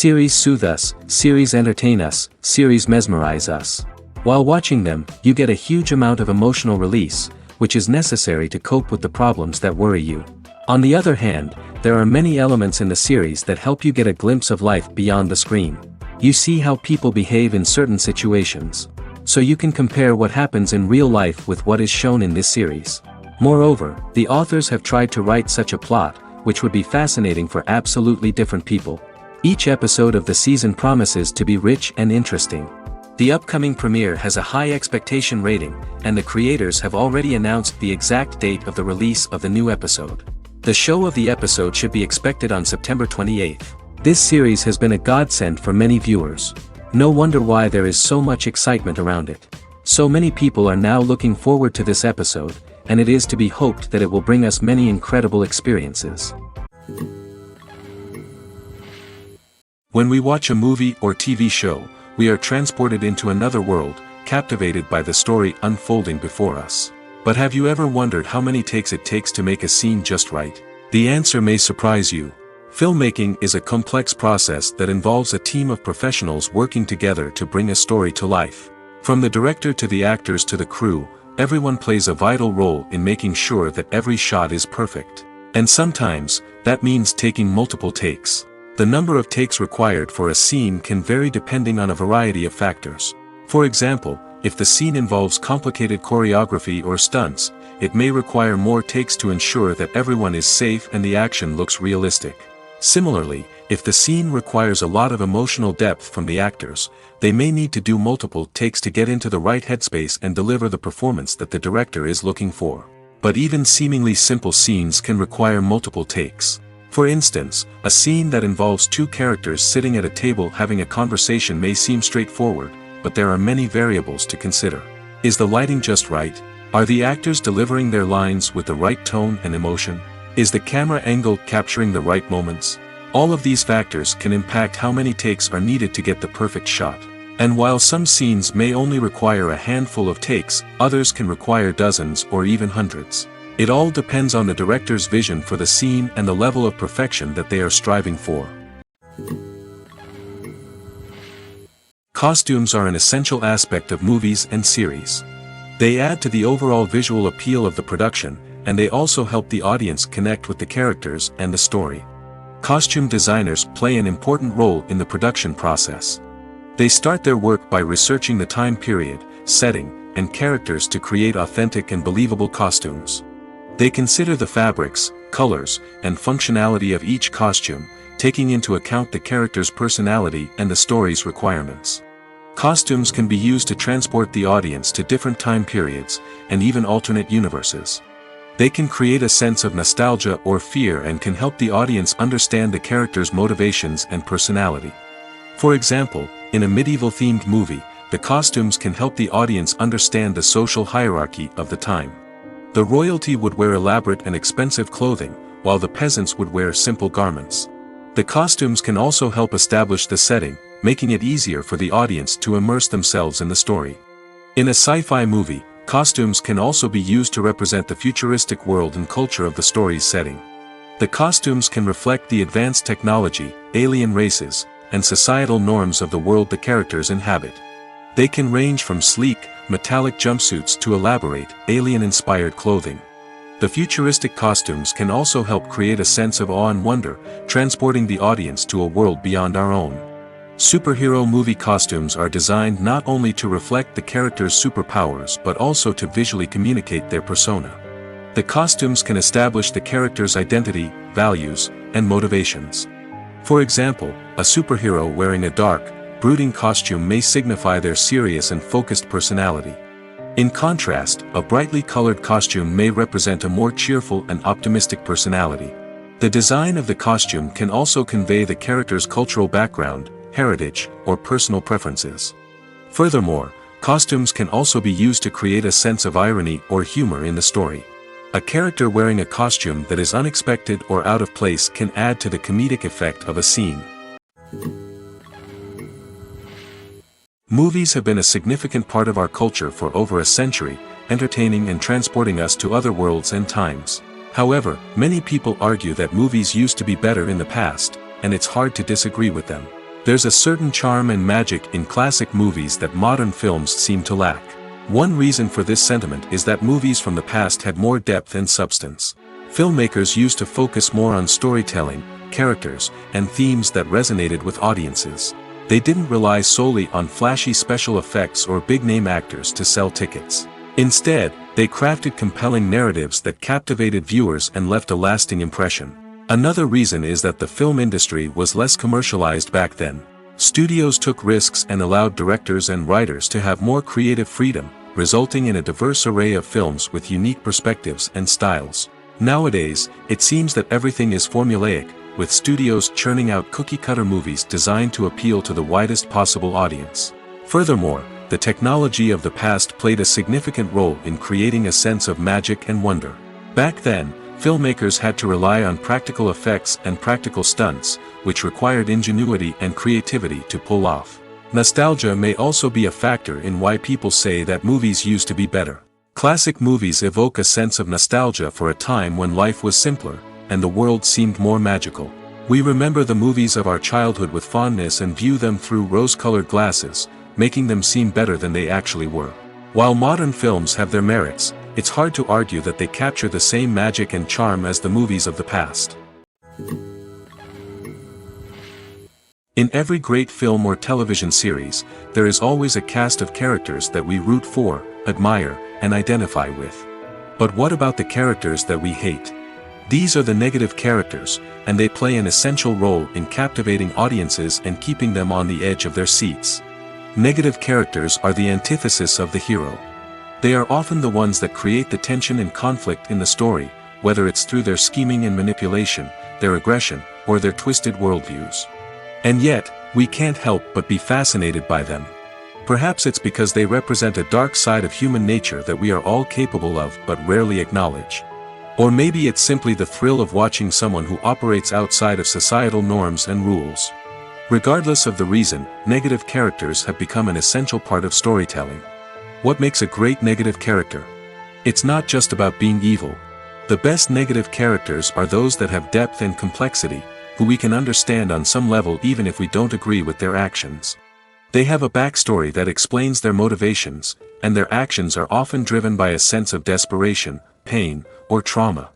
Series soothe us, series entertain us, series mesmerize us. While watching them, you get a huge amount of emotional release, which is necessary to cope with the problems that worry you. On the other hand, there are many elements in the series that help you get a glimpse of life beyond the screen. You see how people behave in certain situations. So you can compare what happens in real life with what is shown in this series. Moreover, the authors have tried to write such a plot, which would be fascinating for absolutely different people. Each episode of the season promises to be rich and interesting. The upcoming premiere has a high expectation rating, and the creators have already announced the exact date of the release of the new episode. The show of the episode should be expected on September 28th. This series has been a godsend for many viewers. No wonder why there is so much excitement around it. So many people are now looking forward to this episode, and it is to be hoped that it will bring us many incredible experiences. When we watch a movie or TV show, we are transported into another world, captivated by the story unfolding before us. But have you ever wondered how many takes it takes to make a scene just right? The answer may surprise you. Filmmaking is a complex process that involves a team of professionals working together to bring a story to life. From the director to the actors to the crew, everyone plays a vital role in making sure that every shot is perfect. And sometimes, that means taking multiple takes. The number of takes required for a scene can vary depending on a variety of factors. For example, if the scene involves complicated choreography or stunts, it may require more takes to ensure that everyone is safe and the action looks realistic. Similarly, if the scene requires a lot of emotional depth from the actors, they may need to do multiple takes to get into the right headspace and deliver the performance that the director is looking for. But even seemingly simple scenes can require multiple takes. For instance, a scene that involves two characters sitting at a table having a conversation may seem straightforward, but there are many variables to consider. Is the lighting just right? Are the actors delivering their lines with the right tone and emotion? Is the camera angle capturing the right moments? All of these factors can impact how many takes are needed to get the perfect shot. And while some scenes may only require a handful of takes, others can require dozens or even hundreds. It all depends on the director's vision for the scene and the level of perfection that they are striving for. Costumes are an essential aspect of movies and series. They add to the overall visual appeal of the production, and they also help the audience connect with the characters and the story. Costume designers play an important role in the production process. They start their work by researching the time period, setting, and characters to create authentic and believable costumes. They consider the fabrics, colors, and functionality of each costume, taking into account the character's personality and the story's requirements. Costumes can be used to transport the audience to different time periods, and even alternate universes. They can create a sense of nostalgia or fear and can help the audience understand the character's motivations and personality. For example, in a medieval-themed movie, the costumes can help the audience understand the social hierarchy of the time. The royalty would wear elaborate and expensive clothing, while the peasants would wear simple garments. The costumes can also help establish the setting, making it easier for the audience to immerse themselves in the story. In a sci-fi movie, costumes can also be used to represent the futuristic world and culture of the story's setting. The costumes can reflect the advanced technology, alien races, and societal norms of the world the characters inhabit. They can range from sleek, metallic jumpsuits to elaborate, alien-inspired clothing. The futuristic costumes can also help create a sense of awe and wonder, transporting the audience to a world beyond our own. Superhero movie costumes are designed not only to reflect the character's superpowers but also to visually communicate their persona. The costumes can establish the character's identity, values, and motivations. For example, a superhero wearing a dark, brooding costume may signify their serious and focused personality. In contrast, a brightly colored costume may represent a more cheerful and optimistic personality. The design of the costume can also convey the character's cultural background, heritage, or personal preferences. Furthermore, costumes can also be used to create a sense of irony or humor in the story. A character wearing a costume that is unexpected or out of place can add to the comedic effect of a scene. Movies have been a significant part of our culture for over a century, entertaining and transporting us to other worlds and times. However, many people argue that movies used to be better in the past, and it's hard to disagree with them. There's a certain charm and magic in classic movies that modern films seem to lack. One reason for this sentiment is that movies from the past had more depth and substance. Filmmakers used to focus more on storytelling, characters, and themes that resonated with audiences. They didn't rely solely on flashy special effects or big-name actors to sell tickets. Instead, they crafted compelling narratives that captivated viewers and left a lasting impression. Another reason is that the film industry was less commercialized back then. Studios took risks and allowed directors and writers to have more creative freedom, resulting in a diverse array of films with unique perspectives and styles. Nowadays, it seems that everything is formulaic, with studios churning out cookie-cutter movies designed to appeal to the widest possible audience. Furthermore, the technology of the past played a significant role in creating a sense of magic and wonder. Back then, filmmakers had to rely on practical effects and practical stunts, which required ingenuity and creativity to pull off. Nostalgia may also be a factor in why people say that movies used to be better. Classic movies evoke a sense of nostalgia for a time when life was simpler, and the world seemed more magical. We remember the movies of our childhood with fondness and view them through rose-colored glasses, making them seem better than they actually were. While modern films have their merits, it's hard to argue that they capture the same magic and charm as the movies of the past. In every great film or television series, there is always a cast of characters that we root for, admire, and identify with. But what about the characters that we hate? These are the negative characters, and they play an essential role in captivating audiences and keeping them on the edge of their seats. Negative characters are the antithesis of the hero. They are often the ones that create the tension and conflict in the story, whether it's through their scheming and manipulation, their aggression, or their twisted worldviews. And yet, we can't help but be fascinated by them. Perhaps it's because they represent a dark side of human nature that we are all capable of but rarely acknowledge. Or maybe it's simply the thrill of watching someone who operates outside of societal norms and rules. Regardless of the reason, negative characters have become an essential part of storytelling. What makes a great negative character? It's not just about being evil. The best negative characters are those that have depth and complexity, who we can understand on some level even if we don't agree with their actions. They have a backstory that explains their motivations, and their actions are often driven by a sense of desperation, pain, or trauma.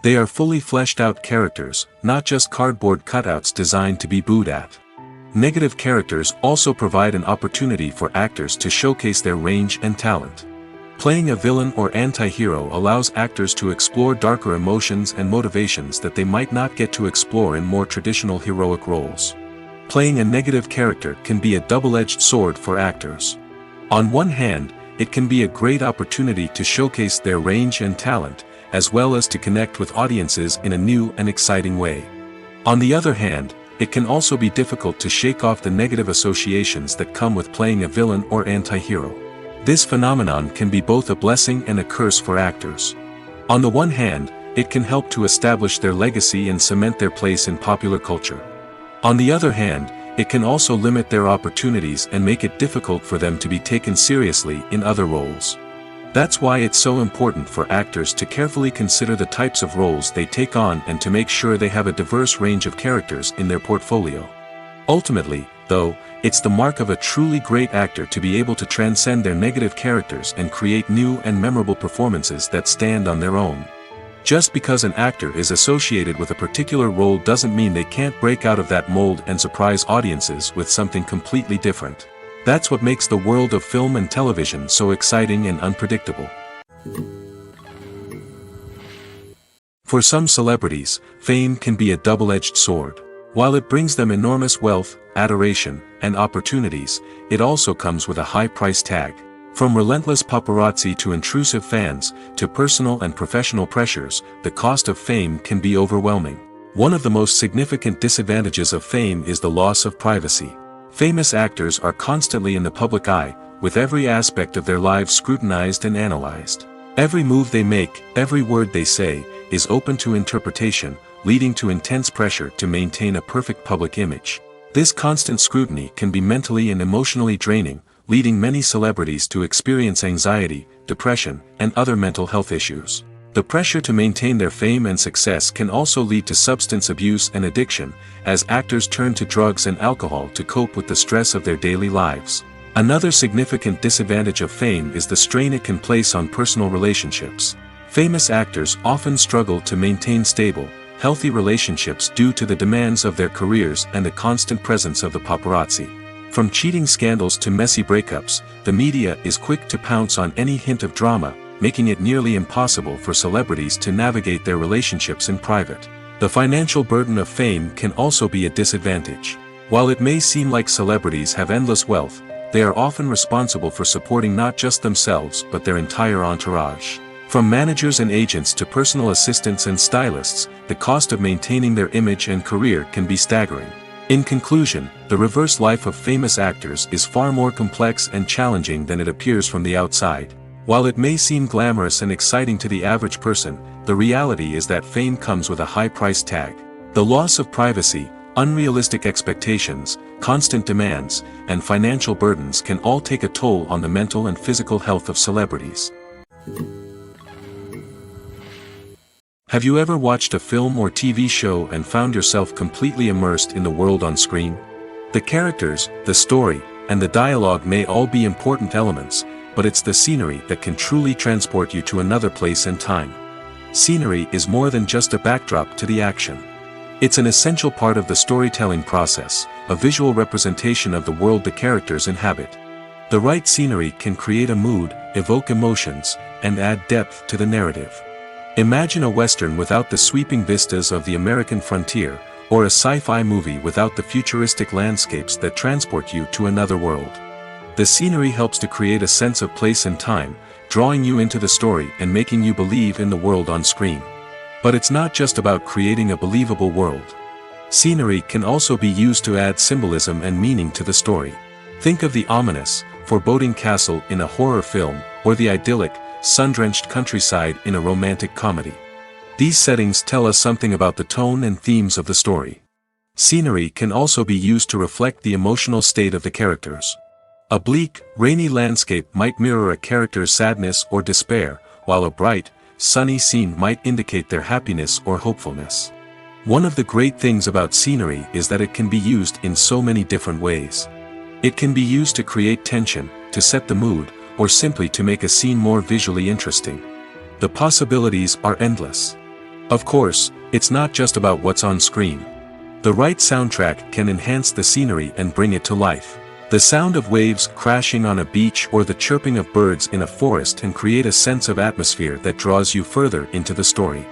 They are fully fleshed out characters, not just cardboard cutouts designed to be booed at. Negative characters also provide an opportunity for actors to showcase their range and talent. Playing a villain or anti-hero allows actors to explore darker emotions and motivations that they might not get to explore in more traditional heroic roles. Playing a negative character can be a double-edged sword for actors. On one hand, it can be a great opportunity to showcase their range and talent, as well as to connect with audiences in a new and exciting way. On the other hand, it can also be difficult to shake off the negative associations that come with playing a villain or anti-hero. This phenomenon can be both a blessing and a curse for actors. On the one hand, it can help to establish their legacy and cement their place in popular culture. On the other hand, it can also limit their opportunities and make it difficult for them to be taken seriously in other roles. That's why it's so important for actors to carefully consider the types of roles they take on and to make sure they have a diverse range of characters in their portfolio. Ultimately, though, it's the mark of a truly great actor to be able to transcend their negative characters and create new and memorable performances that stand on their own. Just because an actor is associated with a particular role doesn't mean they can't break out of that mold and surprise audiences with something completely different. That's what makes the world of film and television so exciting and unpredictable. For some celebrities, fame can be a double-edged sword. While it brings them enormous wealth, adoration, and opportunities, it also comes with a high price tag. From relentless paparazzi to intrusive fans, to personal and professional pressures, the cost of fame can be overwhelming. One of the most significant disadvantages of fame is the loss of privacy. Famous actors are constantly in the public eye, with every aspect of their lives scrutinized and analyzed. Every move they make, every word they say, is open to interpretation, leading to intense pressure to maintain a perfect public image. This constant scrutiny can be mentally and emotionally draining, leading many celebrities to experience anxiety, depression, and other mental health issues. The pressure to maintain their fame and success can also lead to substance abuse and addiction, as actors turn to drugs and alcohol to cope with the stress of their daily lives. Another significant disadvantage of fame is the strain it can place on personal relationships. Famous actors often struggle to maintain stable, healthy relationships due to the demands of their careers and the constant presence of the paparazzi. From cheating scandals to messy breakups, the media is quick to pounce on any hint of drama, making it nearly impossible for celebrities to navigate their relationships in private. The financial burden of fame can also be a disadvantage. While it may seem like celebrities have endless wealth, they are often responsible for supporting not just themselves but their entire entourage. From managers and agents to personal assistants and stylists, the cost of maintaining their image and career can be staggering. In conclusion, the reverse life of famous actors is far more complex and challenging than it appears from the outside. While it may seem glamorous and exciting to the average person, the reality is that fame comes with a high price tag. The loss of privacy, unrealistic expectations, constant demands, and financial burdens can all take a toll on the mental and physical health of celebrities. Have you ever watched a film or TV show and found yourself completely immersed in the world on screen? The characters, the story, and the dialogue may all be important elements, but it's the scenery that can truly transport you to another place and time. Scenery is more than just a backdrop to the action. It's an essential part of the storytelling process, a visual representation of the world the characters inhabit. The right scenery can create a mood, evoke emotions, and add depth to the narrative. Imagine a Western without the sweeping vistas of the American frontier, or a sci-fi movie without the futuristic landscapes that transport you to another world. The scenery helps to create a sense of place and time, drawing you into the story and making you believe in the world on screen. But it's not just about creating a believable world. Scenery can also be used to add symbolism and meaning to the story. Think of the ominous, foreboding castle in a horror film, or the idyllic, sun-drenched countryside in a romantic comedy. These settings tell us something about the tone and themes of the story. Scenery can also be used to reflect the emotional state of the characters. A bleak, rainy landscape might mirror a character's sadness or despair, while a bright, sunny scene might indicate their happiness or hopefulness. One of the great things about scenery is that it can be used in so many different ways. It can be used to create tension, to set the mood, or simply to make a scene more visually interesting. The possibilities are endless. Of course, it's not just about what's on screen. The right soundtrack can enhance the scenery and bring it to life. The sound of waves crashing on a beach or the chirping of birds in a forest can create a sense of atmosphere that draws you further into the story.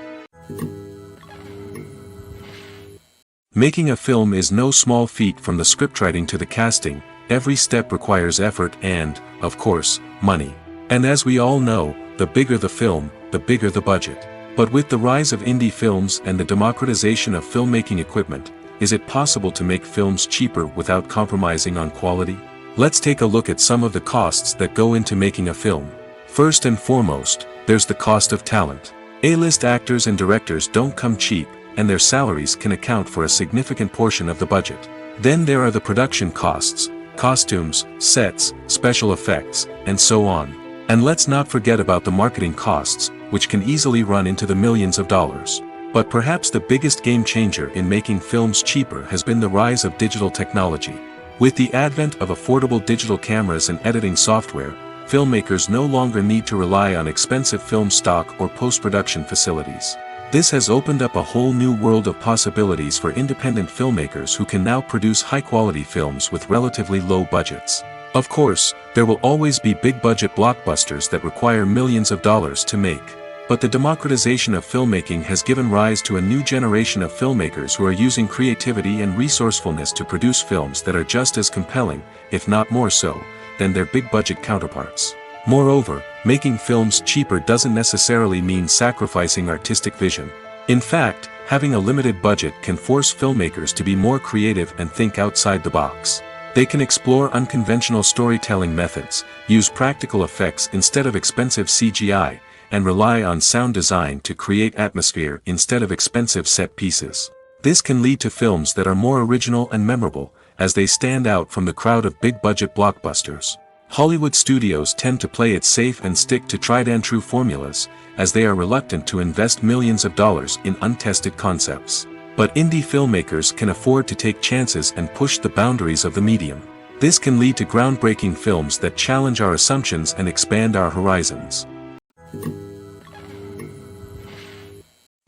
Making a film is no small feat. From the scriptwriting to the casting, every step requires effort and, of course, money. And as we all know, the bigger the film, the bigger the budget. But with the rise of indie films and the democratization of filmmaking equipment, is it possible to make films cheaper without compromising on quality? Let's take a look at some of the costs that go into making a film. First and foremost, there's the cost of talent. A-list actors and directors don't come cheap, and their salaries can account for a significant portion of the budget. Then there are the production costs, costumes, sets, special effects, and so on. And let's not forget about the marketing costs, which can easily run into the millions of dollars. But perhaps the biggest game changer in making films cheaper has been the rise of digital technology. With the advent of affordable digital cameras and editing software, filmmakers no longer need to rely on expensive film stock or post-production facilities. This has opened up a whole new world of possibilities for independent filmmakers who can now produce high-quality films with relatively low budgets. Of course, there will always be big-budget blockbusters that require millions of dollars to make. But the democratization of filmmaking has given rise to a new generation of filmmakers who are using creativity and resourcefulness to produce films that are just as compelling, if not more so, than their big-budget counterparts. Moreover, making films cheaper doesn't necessarily mean sacrificing artistic vision. In fact, having a limited budget can force filmmakers to be more creative and think outside the box. They can explore unconventional storytelling methods, use practical effects instead of expensive CGI, and rely on sound design to create atmosphere instead of expensive set pieces. This can lead to films that are more original and memorable, as they stand out from the crowd of big-budget blockbusters. Hollywood studios tend to play it safe and stick to tried-and-true formulas, as they are reluctant to invest millions of dollars in untested concepts. But indie filmmakers can afford to take chances and push the boundaries of the medium. This can lead to groundbreaking films that challenge our assumptions and expand our horizons.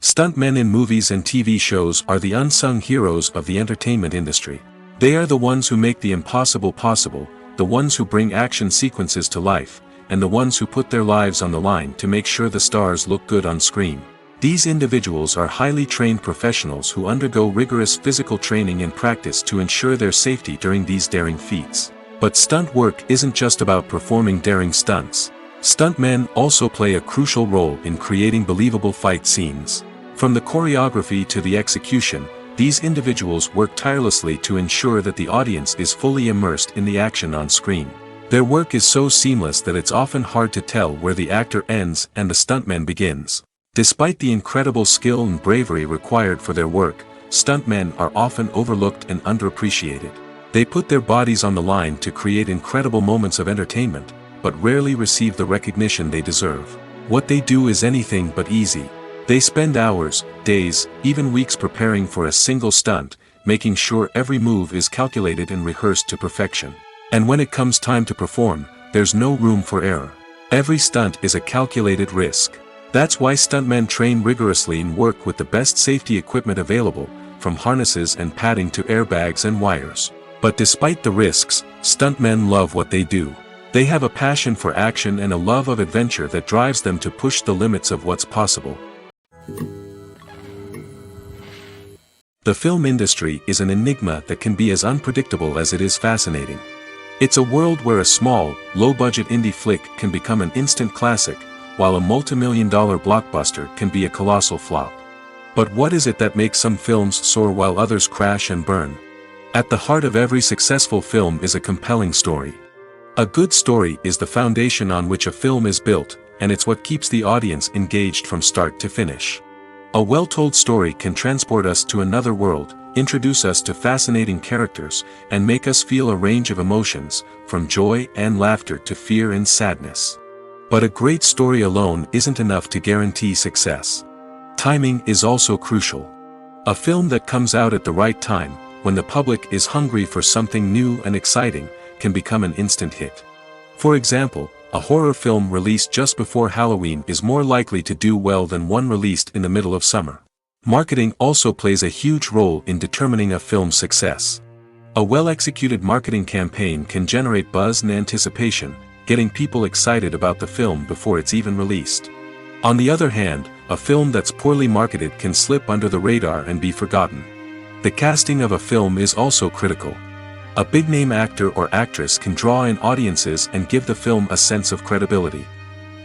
Stuntmen in movies and TV shows are the unsung heroes of the entertainment industry. They are the ones who make the impossible possible, the ones who bring action sequences to life, and the ones who put their lives on the line to make sure the stars look good on screen. These individuals are highly trained professionals who undergo rigorous physical training and practice to ensure their safety during these daring feats. But stunt work isn't just about performing daring stunts. Stuntmen also play a crucial role in creating believable fight scenes. From the choreography to the execution, these individuals work tirelessly to ensure that the audience is fully immersed in the action on screen. Their work is so seamless that it's often hard to tell where the actor ends and the stuntman begins. Despite the incredible skill and bravery required for their work, stuntmen are often overlooked and underappreciated. They put their bodies on the line to create incredible moments of entertainment, but rarely receive the recognition they deserve. What they do is anything but easy. They spend hours, days, even weeks preparing for a single stunt, making sure every move is calculated and rehearsed to perfection. And when it comes time to perform, there's no room for error. Every stunt is a calculated risk. That's why stuntmen train rigorously and work with the best safety equipment available, from harnesses and padding to airbags and wires. But despite the risks, stuntmen love what they do. They have a passion for action and a love of adventure that drives them to push the limits of what's possible. The film industry is an enigma that can be as unpredictable as it is fascinating. It's a world where a small, low-budget indie flick can become an instant classic, while a multi-million-dollar blockbuster can be a colossal flop. But what is it that makes some films soar while others crash and burn? At the heart of every successful film is a compelling story. A good story is the foundation on which a film is built, and it's what keeps the audience engaged from start to finish. A well-told story can transport us to another world, introduce us to fascinating characters, and make us feel a range of emotions, from joy and laughter to fear and sadness. But a great story alone isn't enough to guarantee success. Timing is also crucial. A film that comes out at the right time, when the public is hungry for something new and exciting, can become an instant hit. For example, a horror film released just before Halloween is more likely to do well than one released in the middle of summer. Marketing also plays a huge role in determining a film's success. A well-executed marketing campaign can generate buzz and anticipation, getting people excited about the film before it's even released. On the other hand, a film that's poorly marketed can slip under the radar and be forgotten. The casting of a film is also critical. A big-name actor or actress can draw in audiences and give the film a sense of credibility.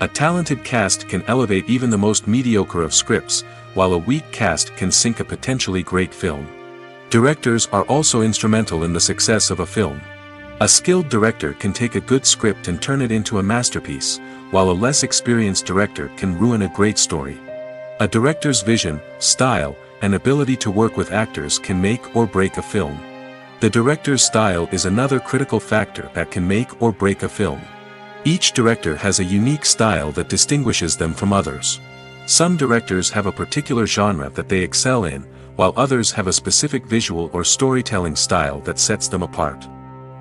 A talented cast can elevate even the most mediocre of scripts, while a weak cast can sink a potentially great film. Directors are also instrumental in the success of a film. A skilled director can take a good script and turn it into a masterpiece, while a less experienced director can ruin a great story. A director's vision, style, and ability to work with actors can make or break a film. The director's style is another critical factor that can make or break a film. Each director has a unique style that distinguishes them from others. Some directors have a particular genre that they excel in, while others have a specific visual or storytelling style that sets them apart.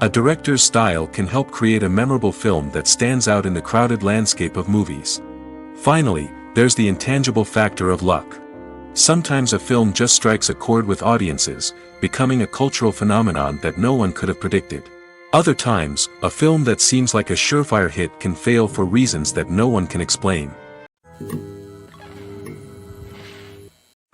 A director's style can help create a memorable film that stands out in the crowded landscape of movies. Finally, there's the intangible factor of luck. Sometimes a film just strikes a chord with audiences, becoming a cultural phenomenon that no one could have predicted. Other times, a film that seems like a surefire hit can fail for reasons that no one can explain.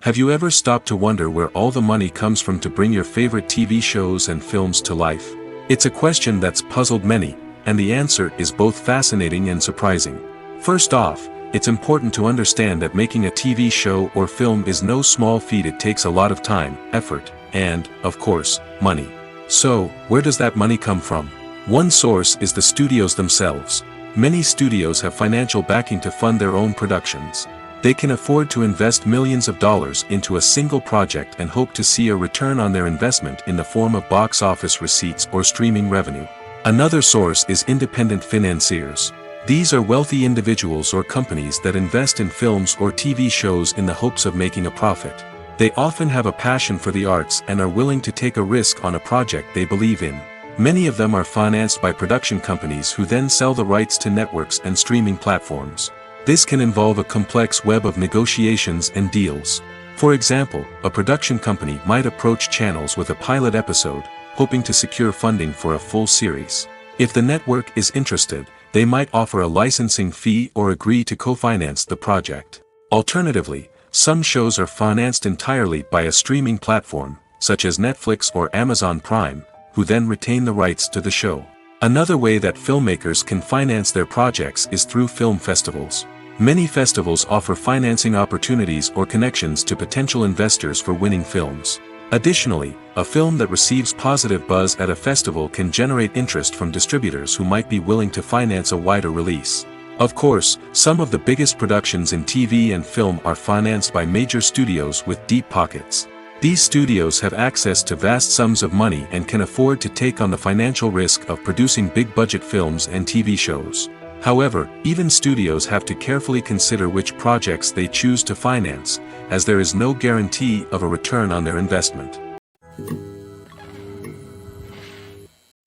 Have you ever stopped to wonder where all the money comes from to bring your favorite TV shows and films to life? It's a question that's puzzled many, and the answer is both fascinating and surprising. First off, it's important to understand that making a TV show or film is no small feat. It takes a lot of time, effort, and, of course, money. So, where does that money come from? One source is the studios themselves. Many studios have financial backing to fund their own productions. They can afford to invest millions of dollars into a single project and hope to see a return on their investment in the form of box office receipts or streaming revenue. Another source is independent financiers. These are wealthy individuals or companies that invest in films or TV shows in the hopes of making a profit. They often have a passion for the arts and are willing to take a risk on a project they believe in. Many of them are financed by production companies who then sell the rights to networks and streaming platforms. This can involve a complex web of negotiations and deals. For example, a production company might approach channels with a pilot episode, hoping to secure funding for a full series. If the network is interested, they might offer a licensing fee or agree to co-finance the project. Alternatively, some shows are financed entirely by a streaming platform, such as Netflix or Amazon Prime, who then retain the rights to the show. Another way that filmmakers can finance their projects is through film festivals. Many festivals offer financing opportunities or connections to potential investors for winning films. Additionally, a film that receives positive buzz at a festival can generate interest from distributors who might be willing to finance a wider release. Of course, some of the biggest productions in TV and film are financed by major studios with deep pockets. These studios have access to vast sums of money and can afford to take on the financial risk of producing big-budget films and TV shows. However, even studios have to carefully consider which projects they choose to finance, as there is no guarantee of a return on their investment.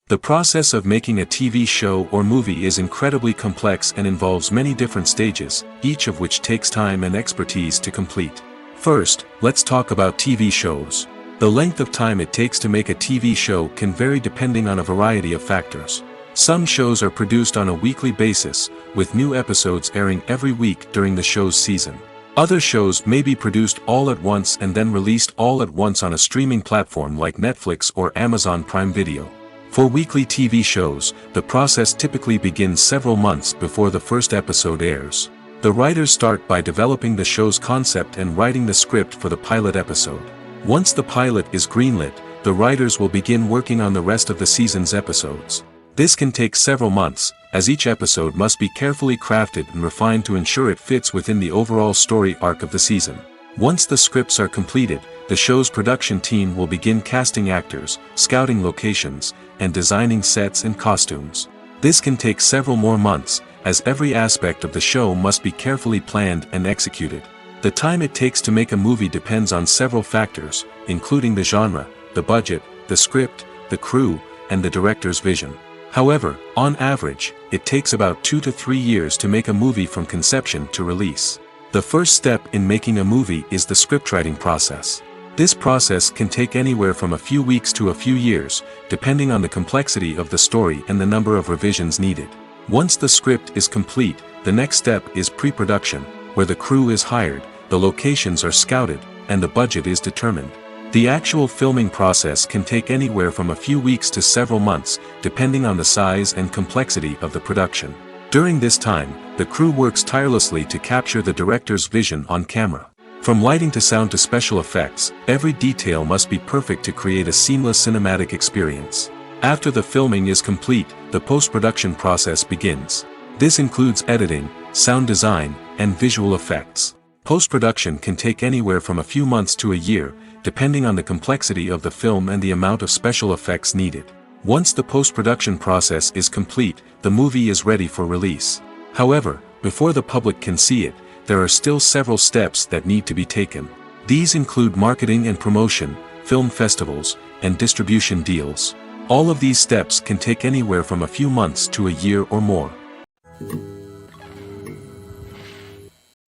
The process of making a TV show or movie is incredibly complex and involves many different stages, each of which takes time and expertise to complete. First, let's talk about TV shows. The length of time it takes to make a TV show can vary depending on a variety of factors. Some shows are produced on a weekly basis, with new episodes airing every week during the show's season. Other shows may be produced all at once and then released all at once on a streaming platform like Netflix or Amazon Prime Video. For weekly TV shows, the process typically begins several months before the first episode airs. The writers start by developing the show's concept and writing the script for the pilot episode. Once the pilot is greenlit, the writers will begin working on the rest of the season's episodes. This can take several months, as each episode must be carefully crafted and refined to ensure it fits within the overall story arc of the season. Once the scripts are completed, the show's production team will begin casting actors, scouting locations, and designing sets and costumes. This can take several more months, as every aspect of the show must be carefully planned and executed. The time it takes to make a movie depends on several factors, including the genre, the budget, the script, the crew, and the director's vision. However, on average, it takes about 2 to 3 years to make a movie from conception to release. The first step in making a movie is the scriptwriting process. This process can take anywhere from a few weeks to a few years, depending on the complexity of the story and the number of revisions needed. Once the script is complete, the next step is pre-production, where the crew is hired, the locations are scouted, and the budget is determined. The actual filming process can take anywhere from a few weeks to several months, depending on the size and complexity of the production. During this time, the crew works tirelessly to capture the director's vision on camera. From lighting to sound to special effects, every detail must be perfect to create a seamless cinematic experience. After the filming is complete, the post-production process begins. This includes editing, sound design, and visual effects. Post-production can take anywhere from a few months to a year, depending on the complexity of the film and the amount of special effects needed. Once the post-production process is complete, the movie is ready for release. However, before the public can see it, there are still several steps that need to be taken. These include marketing and promotion, film festivals, and distribution deals. All of these steps can take anywhere from a few months to a year or more.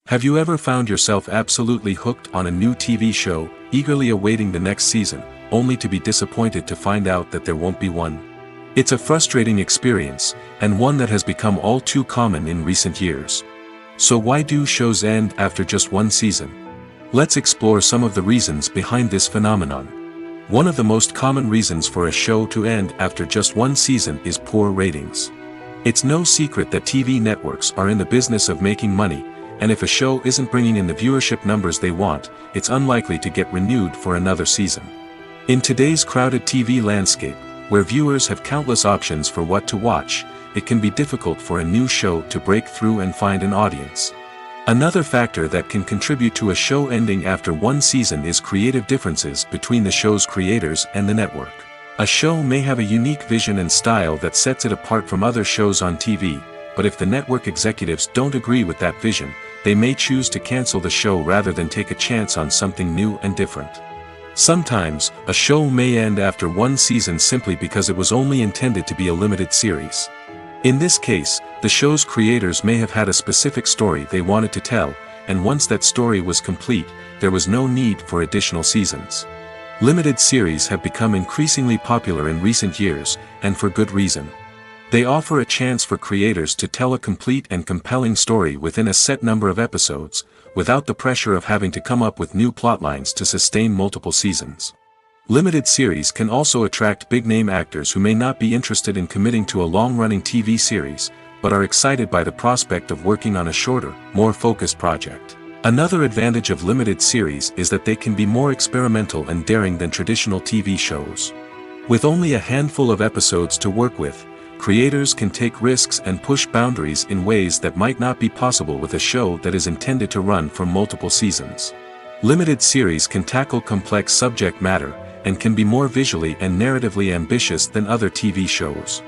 Have you ever found yourself absolutely hooked on a new TV show, eagerly awaiting the next season, only to be disappointed to find out that there won't be one? It's a frustrating experience, and one that has become all too common in recent years. So why do shows end after just one season? Let's explore some of the reasons behind this phenomenon. One of the most common reasons for a show to end after just one season is poor ratings. It's no secret that TV networks are in the business of making money, and if a show isn't bringing in the viewership numbers they want, it's unlikely to get renewed for another season. In today's crowded TV landscape, where viewers have countless options for what to watch, it can be difficult for a new show to break through and find an audience. Another factor that can contribute to a show ending after one season is creative differences between the show's creators and the network. A show may have a unique vision and style that sets it apart from other shows on TV, but if the network executives don't agree with that vision, they may choose to cancel the show rather than take a chance on something new and different. Sometimes, a show may end after one season simply because it was only intended to be a limited series. In this case, the show's creators may have had a specific story they wanted to tell, and once that story was complete, there was no need for additional seasons. Limited series have become increasingly popular in recent years, and for good reason. They offer a chance for creators to tell a complete and compelling story within a set number of episodes, without the pressure of having to come up with new plotlines to sustain multiple seasons. Limited series can also attract big-name actors who may not be interested in committing to a long-running TV series, but are excited by the prospect of working on a shorter, more focused project. Another advantage of limited series is that they can be more experimental and daring than traditional TV shows. With only a handful of episodes to work with, creators can take risks and push boundaries in ways that might not be possible with a show that is intended to run for multiple seasons. Limited series can tackle complex subject matter, and can be more visually and narratively ambitious than other TV shows.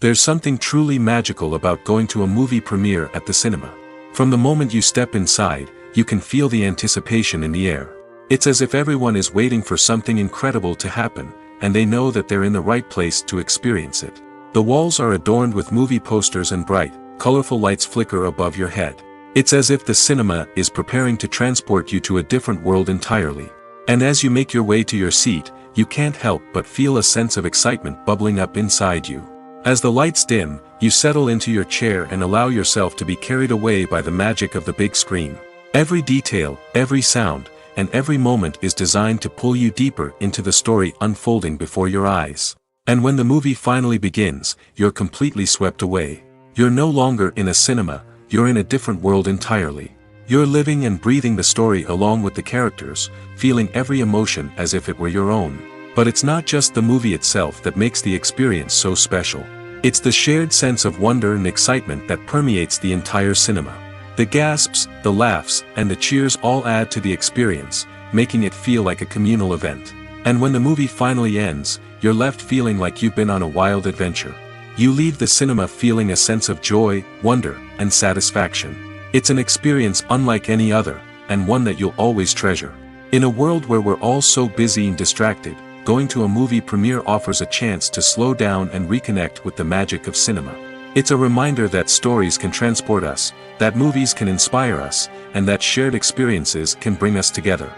There's something truly magical about going to a movie premiere at the cinema. From the moment you step inside, you can feel the anticipation in the air. It's as if everyone is waiting for something incredible to happen, and they know that they're in the right place to experience it. The walls are adorned with movie posters and bright, colorful lights flicker above your head. It's as if the cinema is preparing to transport you to a different world entirely. And as you make your way to your seat, you can't help but feel a sense of excitement bubbling up inside you. As the lights dim, you settle into your chair and allow yourself to be carried away by the magic of the big screen. Every detail, every sound, and every moment is designed to pull you deeper into the story unfolding before your eyes. And when the movie finally begins, you're completely swept away. You're no longer in a cinema, you're in a different world entirely. You're living and breathing the story along with the characters, feeling every emotion as if it were your own. But it's not just the movie itself that makes the experience so special. It's the shared sense of wonder and excitement that permeates the entire cinema. The gasps, the laughs, and the cheers all add to the experience, making it feel like a communal event. And when the movie finally ends, you're left feeling like you've been on a wild adventure. You leave the cinema feeling a sense of joy, wonder, and satisfaction. It's an experience unlike any other, and one that you'll always treasure. In a world where we're all so busy and distracted, going to a movie premiere offers a chance to slow down and reconnect with the magic of cinema. It's a reminder that stories can transport us, that movies can inspire us, and that shared experiences can bring us together.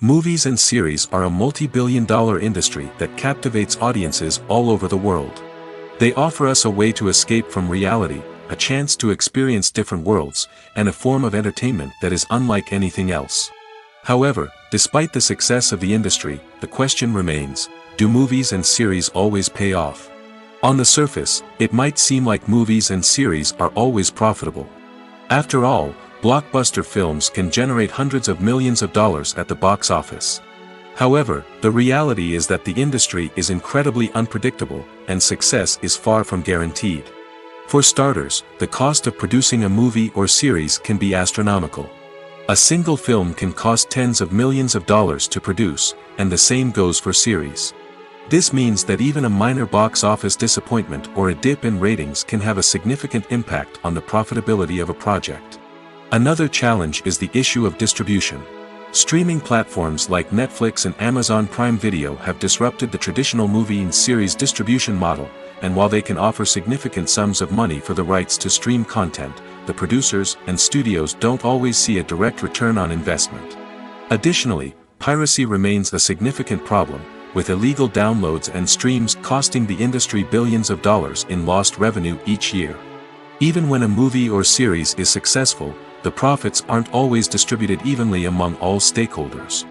Movies and series are a multi-billion-dollar industry that captivates audiences all over the world. They offer us a way to escape from reality, a chance to experience different worlds, and a form of entertainment that is unlike anything else. However, despite the success of the industry, the question remains, do movies and series always pay off? On the surface, it might seem like movies and series are always profitable. After all, blockbuster films can generate hundreds of millions of dollars at the box office. However, the reality is that the industry is incredibly unpredictable, and success is far from guaranteed. For starters, the cost of producing a movie or series can be astronomical. A single film can cost tens of millions of dollars to produce, and the same goes for series. This means that even a minor box office disappointment or a dip in ratings can have a significant impact on the profitability of a project. Another challenge is the issue of distribution. Streaming platforms like Netflix and Amazon Prime Video have disrupted the traditional movie and series distribution model, and while they can offer significant sums of money for the rights to stream content, the producers and studios don't always see a direct return on investment. Additionally, piracy remains a significant problem, with illegal downloads and streams costing the industry billions of dollars in lost revenue each year. Even when a movie or series is successful, the profits aren't always distributed evenly among all stakeholders.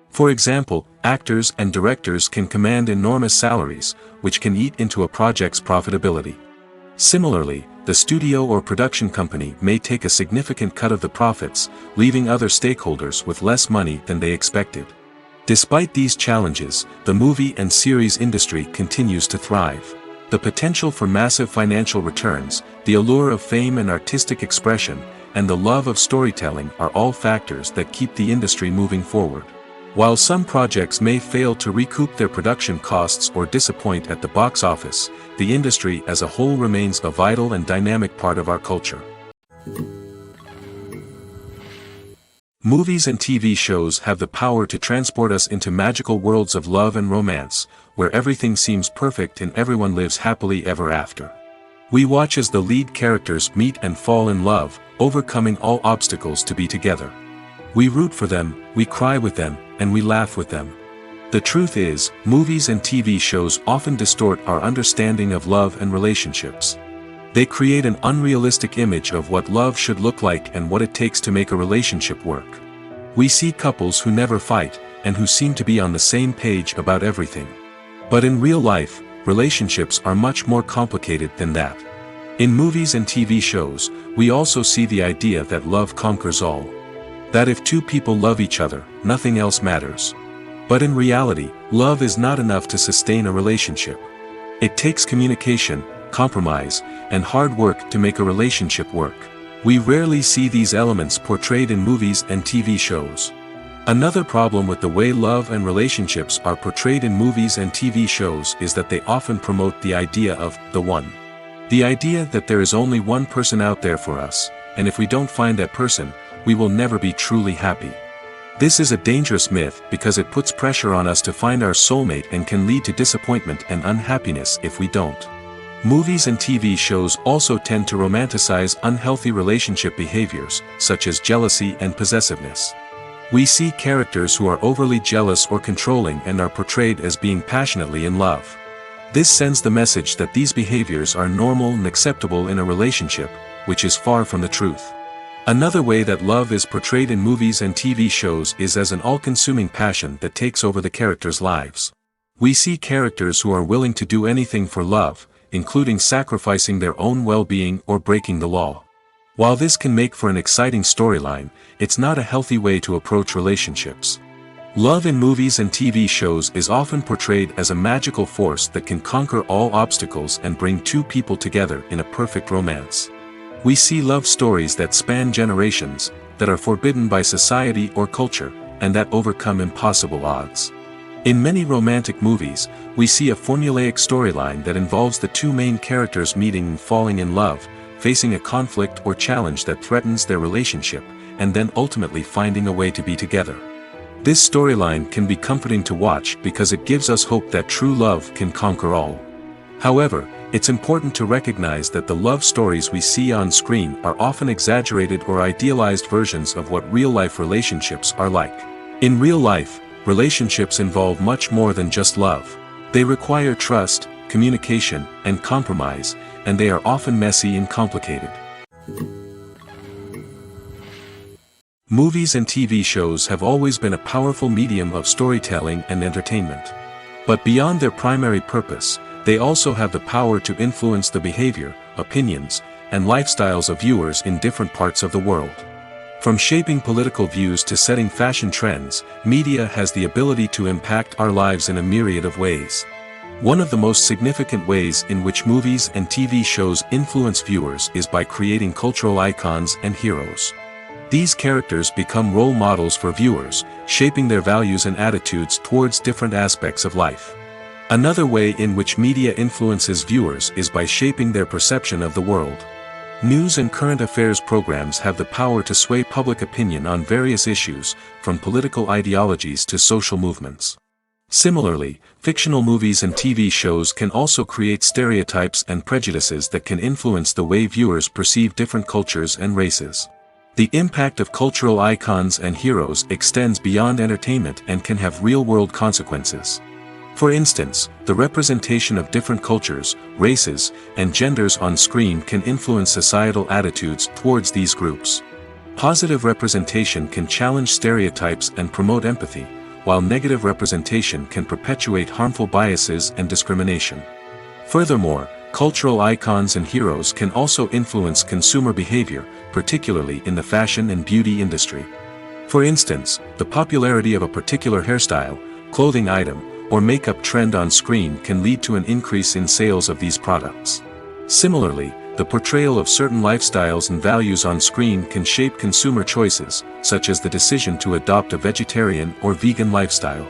For example, actors and directors can command enormous salaries, which can eat into a project's profitability. Similarly, the studio or production company may take a significant cut of the profits, leaving other stakeholders with less money than they expected. Despite these challenges, the movie and series industry continues to thrive. The potential for massive financial returns, the allure of fame and artistic expression, and the love of storytelling are all factors that keep the industry moving forward. While some projects may fail to recoup their production costs or disappoint at the box office, the industry as a whole remains a vital and dynamic part of our culture. Movies and TV shows have the power to transport us into magical worlds of love and romance, where everything seems perfect and everyone lives happily ever after. We watch as the lead characters meet and fall in love, overcoming all obstacles to be together. We root for them, we cry with them, and we laugh with them. The truth is, movies and TV shows often distort our understanding of love and relationships. They create an unrealistic image of what love should look like and what it takes to make a relationship work. We see couples who never fight, and who seem to be on the same page about everything. But in real life, relationships are much more complicated than that. In movies and TV shows, we also see the idea that love conquers all. That if two people love each other, nothing else matters. But in reality, love is not enough to sustain a relationship. It takes communication, compromise, and hard work to make a relationship work. We rarely see these elements portrayed in movies and TV shows. Another problem with the way love and relationships are portrayed in movies and TV shows is that they often promote the idea of the one. The idea that there is only one person out there for us, and if we don't find that person, we will never be truly happy. This is a dangerous myth because it puts pressure on us to find our soulmate and can lead to disappointment and unhappiness if we don't. Movies and TV shows also tend to romanticize unhealthy relationship behaviors, such as jealousy and possessiveness. We see characters who are overly jealous or controlling and are portrayed as being passionately in love. This sends the message that these behaviors are normal and acceptable in a relationship, which is far from the truth. Another way that love is portrayed in movies and TV shows is as an all-consuming passion that takes over the characters' lives. We see characters who are willing to do anything for love, including sacrificing their own well-being or breaking the law. While this can make for an exciting storyline, it's not a healthy way to approach relationships. Love in movies and TV shows is often portrayed as a magical force that can conquer all obstacles and bring two people together in a perfect romance. We see love stories that span generations, that are forbidden by society or culture, and that overcome impossible odds. In many romantic movies, we see a formulaic storyline that involves the two main characters meeting and falling in love, facing a conflict or challenge that threatens their relationship, and then ultimately finding a way to be together. This storyline can be comforting to watch because it gives us hope that true love can conquer all. However, it's important to recognize that the love stories we see on screen are often exaggerated or idealized versions of what real-life relationships are like. In real life, relationships involve much more than just love. They require trust, communication, and compromise, and they are often messy and complicated. Movies and TV shows have always been a powerful medium of storytelling and entertainment. But beyond their primary purpose, they also have the power to influence the behavior, opinions, and lifestyles of viewers in different parts of the world. From shaping political views to setting fashion trends, media has the ability to impact our lives in a myriad of ways. One of the most significant ways in which movies and TV shows influence viewers is by creating cultural icons and heroes. These characters become role models for viewers, shaping their values and attitudes towards different aspects of life. Another way in which media influences viewers is by shaping their perception of the world. News and current affairs programs have the power to sway public opinion on various issues, from political ideologies to social movements. Similarly, fictional movies and TV shows can also create stereotypes and prejudices that can influence the way viewers perceive different cultures and races. The impact of cultural icons and heroes extends beyond entertainment and can have real-world consequences. For instance, the representation of different cultures, races, and genders on screen can influence societal attitudes towards these groups. Positive representation can challenge stereotypes and promote empathy, while negative representation can perpetuate harmful biases and discrimination. Furthermore, cultural icons and heroes can also influence consumer behavior, particularly in the fashion and beauty industry. For instance, the popularity of a particular hairstyle, clothing item, or makeup trend on screen can lead to an increase in sales of these products. Similarly, the portrayal of certain lifestyles and values on screen can shape consumer choices, such as the decision to adopt a vegetarian or vegan lifestyle.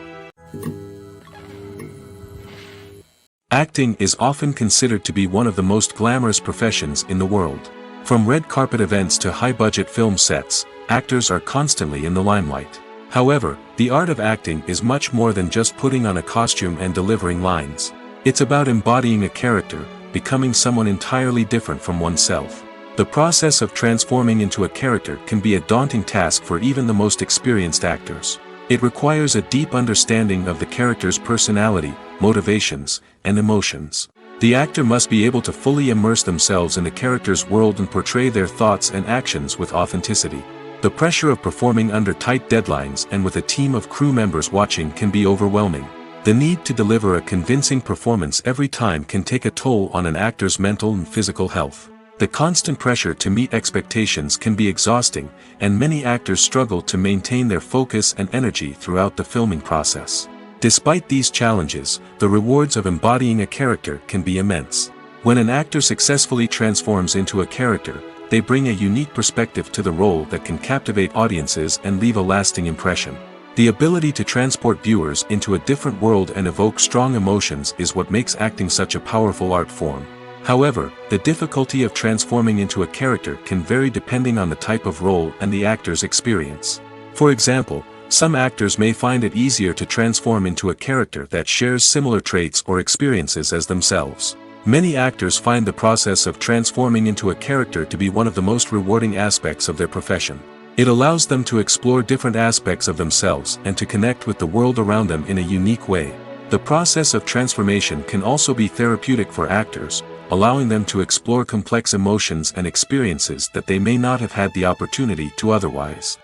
Acting is often considered to be one of the most glamorous professions in the world. From red carpet events to high-budget film sets, actors are constantly in the limelight. However, the art of acting is much more than just putting on a costume and delivering lines. It's about embodying a character, becoming someone entirely different from oneself. The process of transforming into a character can be a daunting task for even the most experienced actors. It requires a deep understanding of the character's personality, motivations, and emotions. The actor must be able to fully immerse themselves in the character's world and portray their thoughts and actions with authenticity. The pressure of performing under tight deadlines and with a team of crew members watching can be overwhelming. The need to deliver a convincing performance every time can take a toll on an actor's mental and physical health. The constant pressure to meet expectations can be exhausting, and many actors struggle to maintain their focus and energy throughout the filming process. Despite these challenges, the rewards of embodying a character can be immense. When an actor successfully transforms into a character, they bring a unique perspective to the role that can captivate audiences and leave a lasting impression. The ability to transport viewers into a different world and evoke strong emotions is what makes acting such a powerful art form. However, the difficulty of transforming into a character can vary depending on the type of role and the actor's experience. For example, some actors may find it easier to transform into a character that shares similar traits or experiences as themselves. Many actors find the process of transforming into a character to be one of the most rewarding aspects of their profession. It allows them to explore different aspects of themselves and to connect with the world around them in a unique way. The process of transformation can also be therapeutic for actors, allowing them to explore complex emotions and experiences that they may not have had the opportunity to otherwise.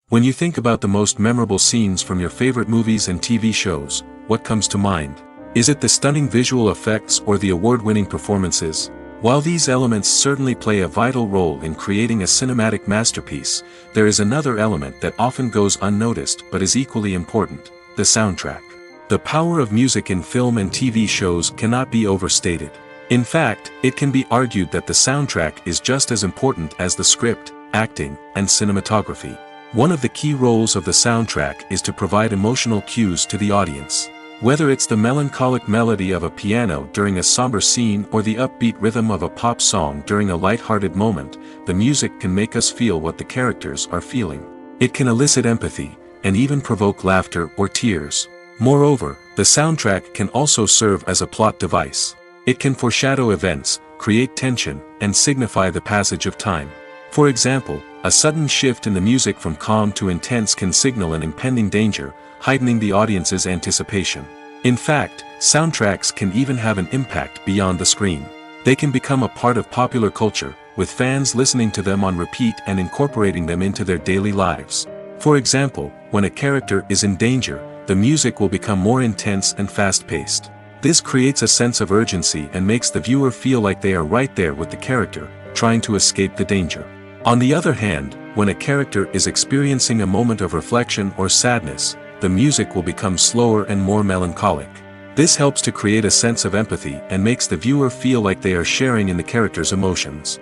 When you think about the most memorable scenes from your favorite movies and TV shows, what comes to mind? Is it the stunning visual effects or the award-winning performances? While these elements certainly play a vital role in creating a cinematic masterpiece, there is another element that often goes unnoticed but is equally important: the soundtrack. The power of music in film and TV shows cannot be overstated. In fact, it can be argued that the soundtrack is just as important as the script, acting, and cinematography. One of the key roles of the soundtrack is to provide emotional cues to the audience. Whether it's the melancholic melody of a piano during a somber scene or the upbeat rhythm of a pop song during a light-hearted moment, the music can make us feel what the characters are feeling. It can elicit empathy, and even provoke laughter or tears. Moreover, the soundtrack can also serve as a plot device. It can foreshadow events, create tension, and signify the passage of time. For example, a sudden shift in the music from calm to intense can signal an impending danger, heightening the audience's anticipation. In fact, soundtracks can even have an impact beyond the screen. They can become a part of popular culture, with fans listening to them on repeat and incorporating them into their daily lives. For example, when a character is in danger, the music will become more intense and fast-paced. This creates a sense of urgency and makes the viewer feel like they are right there with the character, trying to escape the danger. On the other hand, when a character is experiencing a moment of reflection or sadness, the music will become slower and more melancholic. This helps to create a sense of empathy and makes the viewer feel like they are sharing in the character's emotions.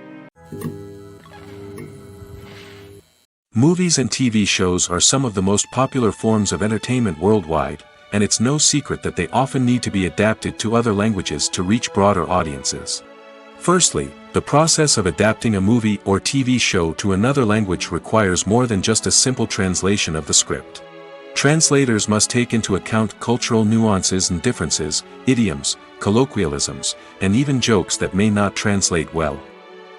Movies and TV shows are some of the most popular forms of entertainment worldwide, and it's no secret that they often need to be adapted to other languages to reach broader audiences. Firstly, the process of adapting a movie or TV show to another language requires more than just a simple translation of the script. Translators must take into account cultural nuances and differences, idioms, colloquialisms, and even jokes that may not translate well.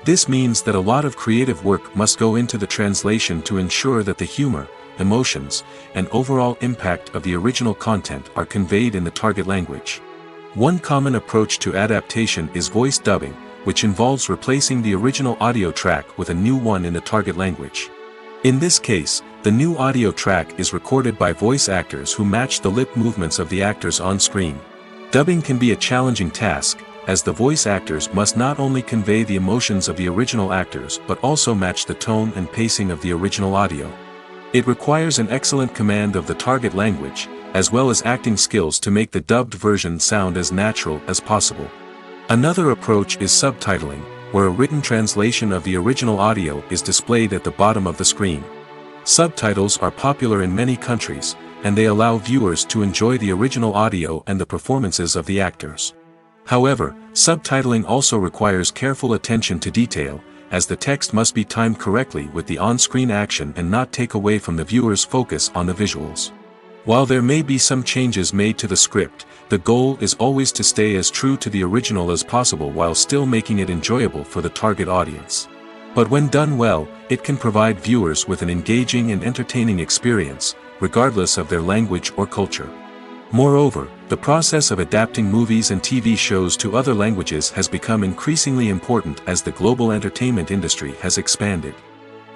This means that a lot of creative work must go into the translation to ensure that the humor, emotions, and overall impact of the original content are conveyed in the target language. One common approach to adaptation is voice dubbing, which involves replacing the original audio track with a new one in the target language. In this case, the new audio track is recorded by voice actors who match the lip movements of the actors on screen. Dubbing can be a challenging task, as the voice actors must not only convey the emotions of the original actors but also match the tone and pacing of the original audio. It requires an excellent command of the target language, as well as acting skills to make the dubbed version sound as natural as possible. Another approach is subtitling, where a written translation of the original audio is displayed at the bottom of the screen. Subtitles are popular in many countries, and they allow viewers to enjoy the original audio and the performances of the actors. However, subtitling also requires careful attention to detail, as the text must be timed correctly with the on-screen action and not take away from the viewer's focus on the visuals. While there may be some changes made to the script, the goal is always to stay as true to the original as possible while still making it enjoyable for the target audience. But when done well, it can provide viewers with an engaging and entertaining experience, regardless of their language or culture. Moreover, the process of adapting movies and TV shows to other languages has become increasingly important as the global entertainment industry has expanded.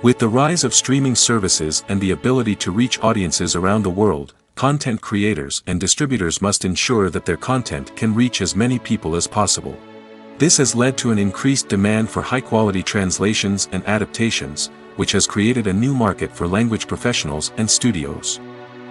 With the rise of streaming services and the ability to reach audiences around the world, content creators and distributors must ensure that their content can reach as many people as possible. This has led to an increased demand for high-quality translations and adaptations, which has created a new market for language professionals and studios.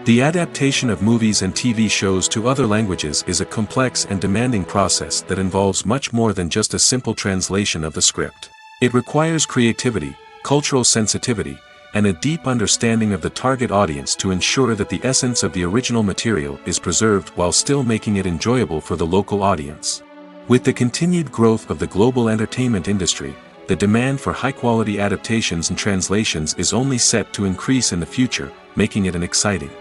The adaptation of movies and TV shows to other languages is a complex and demanding process that involves much more than just a simple translation of the script. It requires creativity, cultural sensitivity, and a deep understanding of the target audience to ensure that the essence of the original material is preserved while still making it enjoyable for the local audience. With the continued growth of the global entertainment industry, the demand for high-quality adaptations and translations is only set to increase in the future, making it an exciting.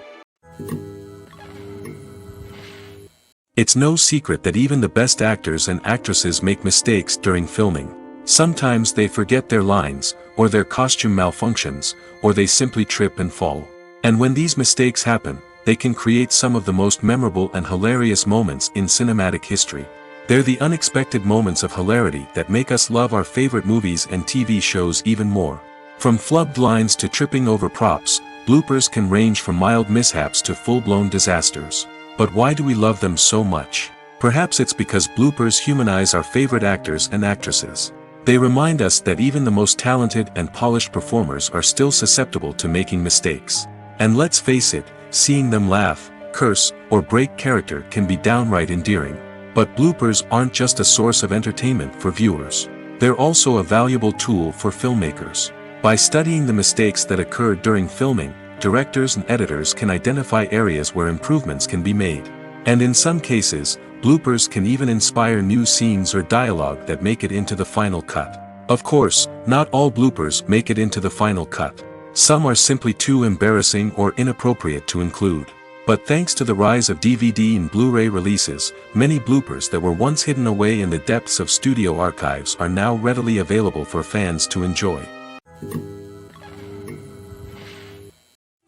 It's no secret that even the best actors and actresses make mistakes during filming. Sometimes they forget their lines, or their costume malfunctions, or they simply trip and fall. And when these mistakes happen, they can create some of the most memorable and hilarious moments in cinematic history. They're the unexpected moments of hilarity that make us love our favorite movies and TV shows even more. From flubbed lines to tripping over props, bloopers can range from mild mishaps to full-blown disasters. But why do we love them so much? Perhaps it's because bloopers humanize our favorite actors and actresses. They remind us that even the most talented and polished performers are still susceptible to making mistakes. And let's face it, seeing them laugh, curse, or break character can be downright endearing. But bloopers aren't just a source of entertainment for viewers. They're also a valuable tool for filmmakers. By studying the mistakes that occurred during filming, directors and editors can identify areas where improvements can be made. And in some cases, bloopers can even inspire new scenes or dialogue that make it into the final cut. Of course, not all bloopers make it into the final cut. Some are simply too embarrassing or inappropriate to include. But thanks to the rise of DVD and Blu-ray releases, many bloopers that were once hidden away in the depths of studio archives are now readily available for fans to enjoy.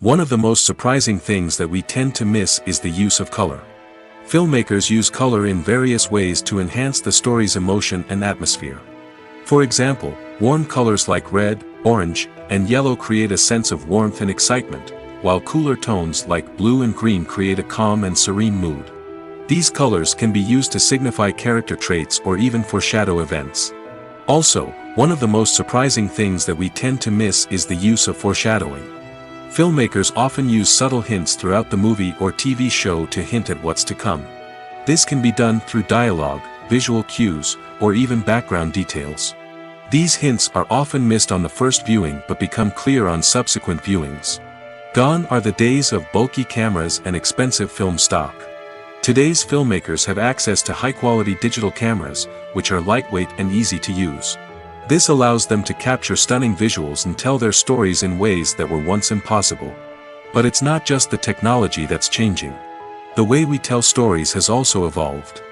One of the most surprising things that we tend to miss is the use of color. Filmmakers use color in various ways to enhance the story's emotion and atmosphere. For example, warm colors like red, orange, and yellow create a sense of warmth and excitement, while cooler tones like blue and green create a calm and serene mood. These colors can be used to signify character traits or even foreshadow events. Also, one of the most surprising things that we tend to miss is the use of foreshadowing. Filmmakers often use subtle hints throughout the movie or TV show to hint at what's to come. This can be done through dialogue, visual cues, or even background details. These hints are often missed on the first viewing but become clear on subsequent viewings. Gone are the days of bulky cameras and expensive film stock. Today's filmmakers have access to high-quality digital cameras, which are lightweight and easy to use. This allows them to capture stunning visuals and tell their stories in ways that were once impossible. But it's not just the technology that's changing. The way we tell stories has also evolved.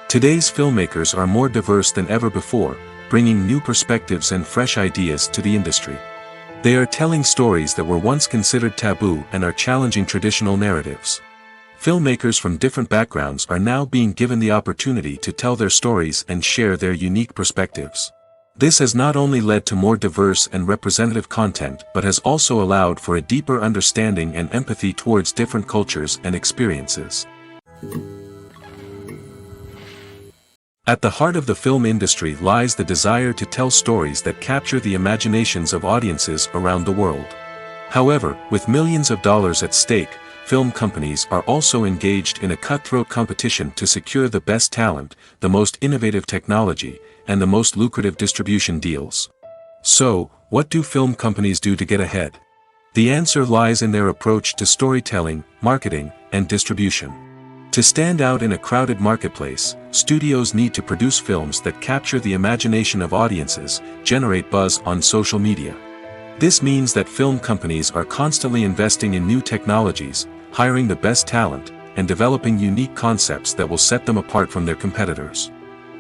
Today's filmmakers are more diverse than ever before, bringing new perspectives and fresh ideas to the industry. They are telling stories that were once considered taboo and are challenging traditional narratives. Filmmakers from different backgrounds are now being given the opportunity to tell their stories and share their unique perspectives. This has not only led to more diverse and representative content but has also allowed for a deeper understanding and empathy towards different cultures and experiences. At the heart of the film industry lies the desire to tell stories that capture the imaginations of audiences around the world. However, with millions of dollars at stake, film companies are also engaged in a cutthroat competition to secure the best talent, the most innovative technology, and the most lucrative distribution deals. So, what do film companies do to get ahead? The answer lies in their approach to storytelling, marketing, and distribution. To stand out in a crowded marketplace, studios need to produce films that capture the imagination of audiences, generate buzz on social media. This means that film companies are constantly investing in new technologies, hiring the best talent, and developing unique concepts that will set them apart from their competitors.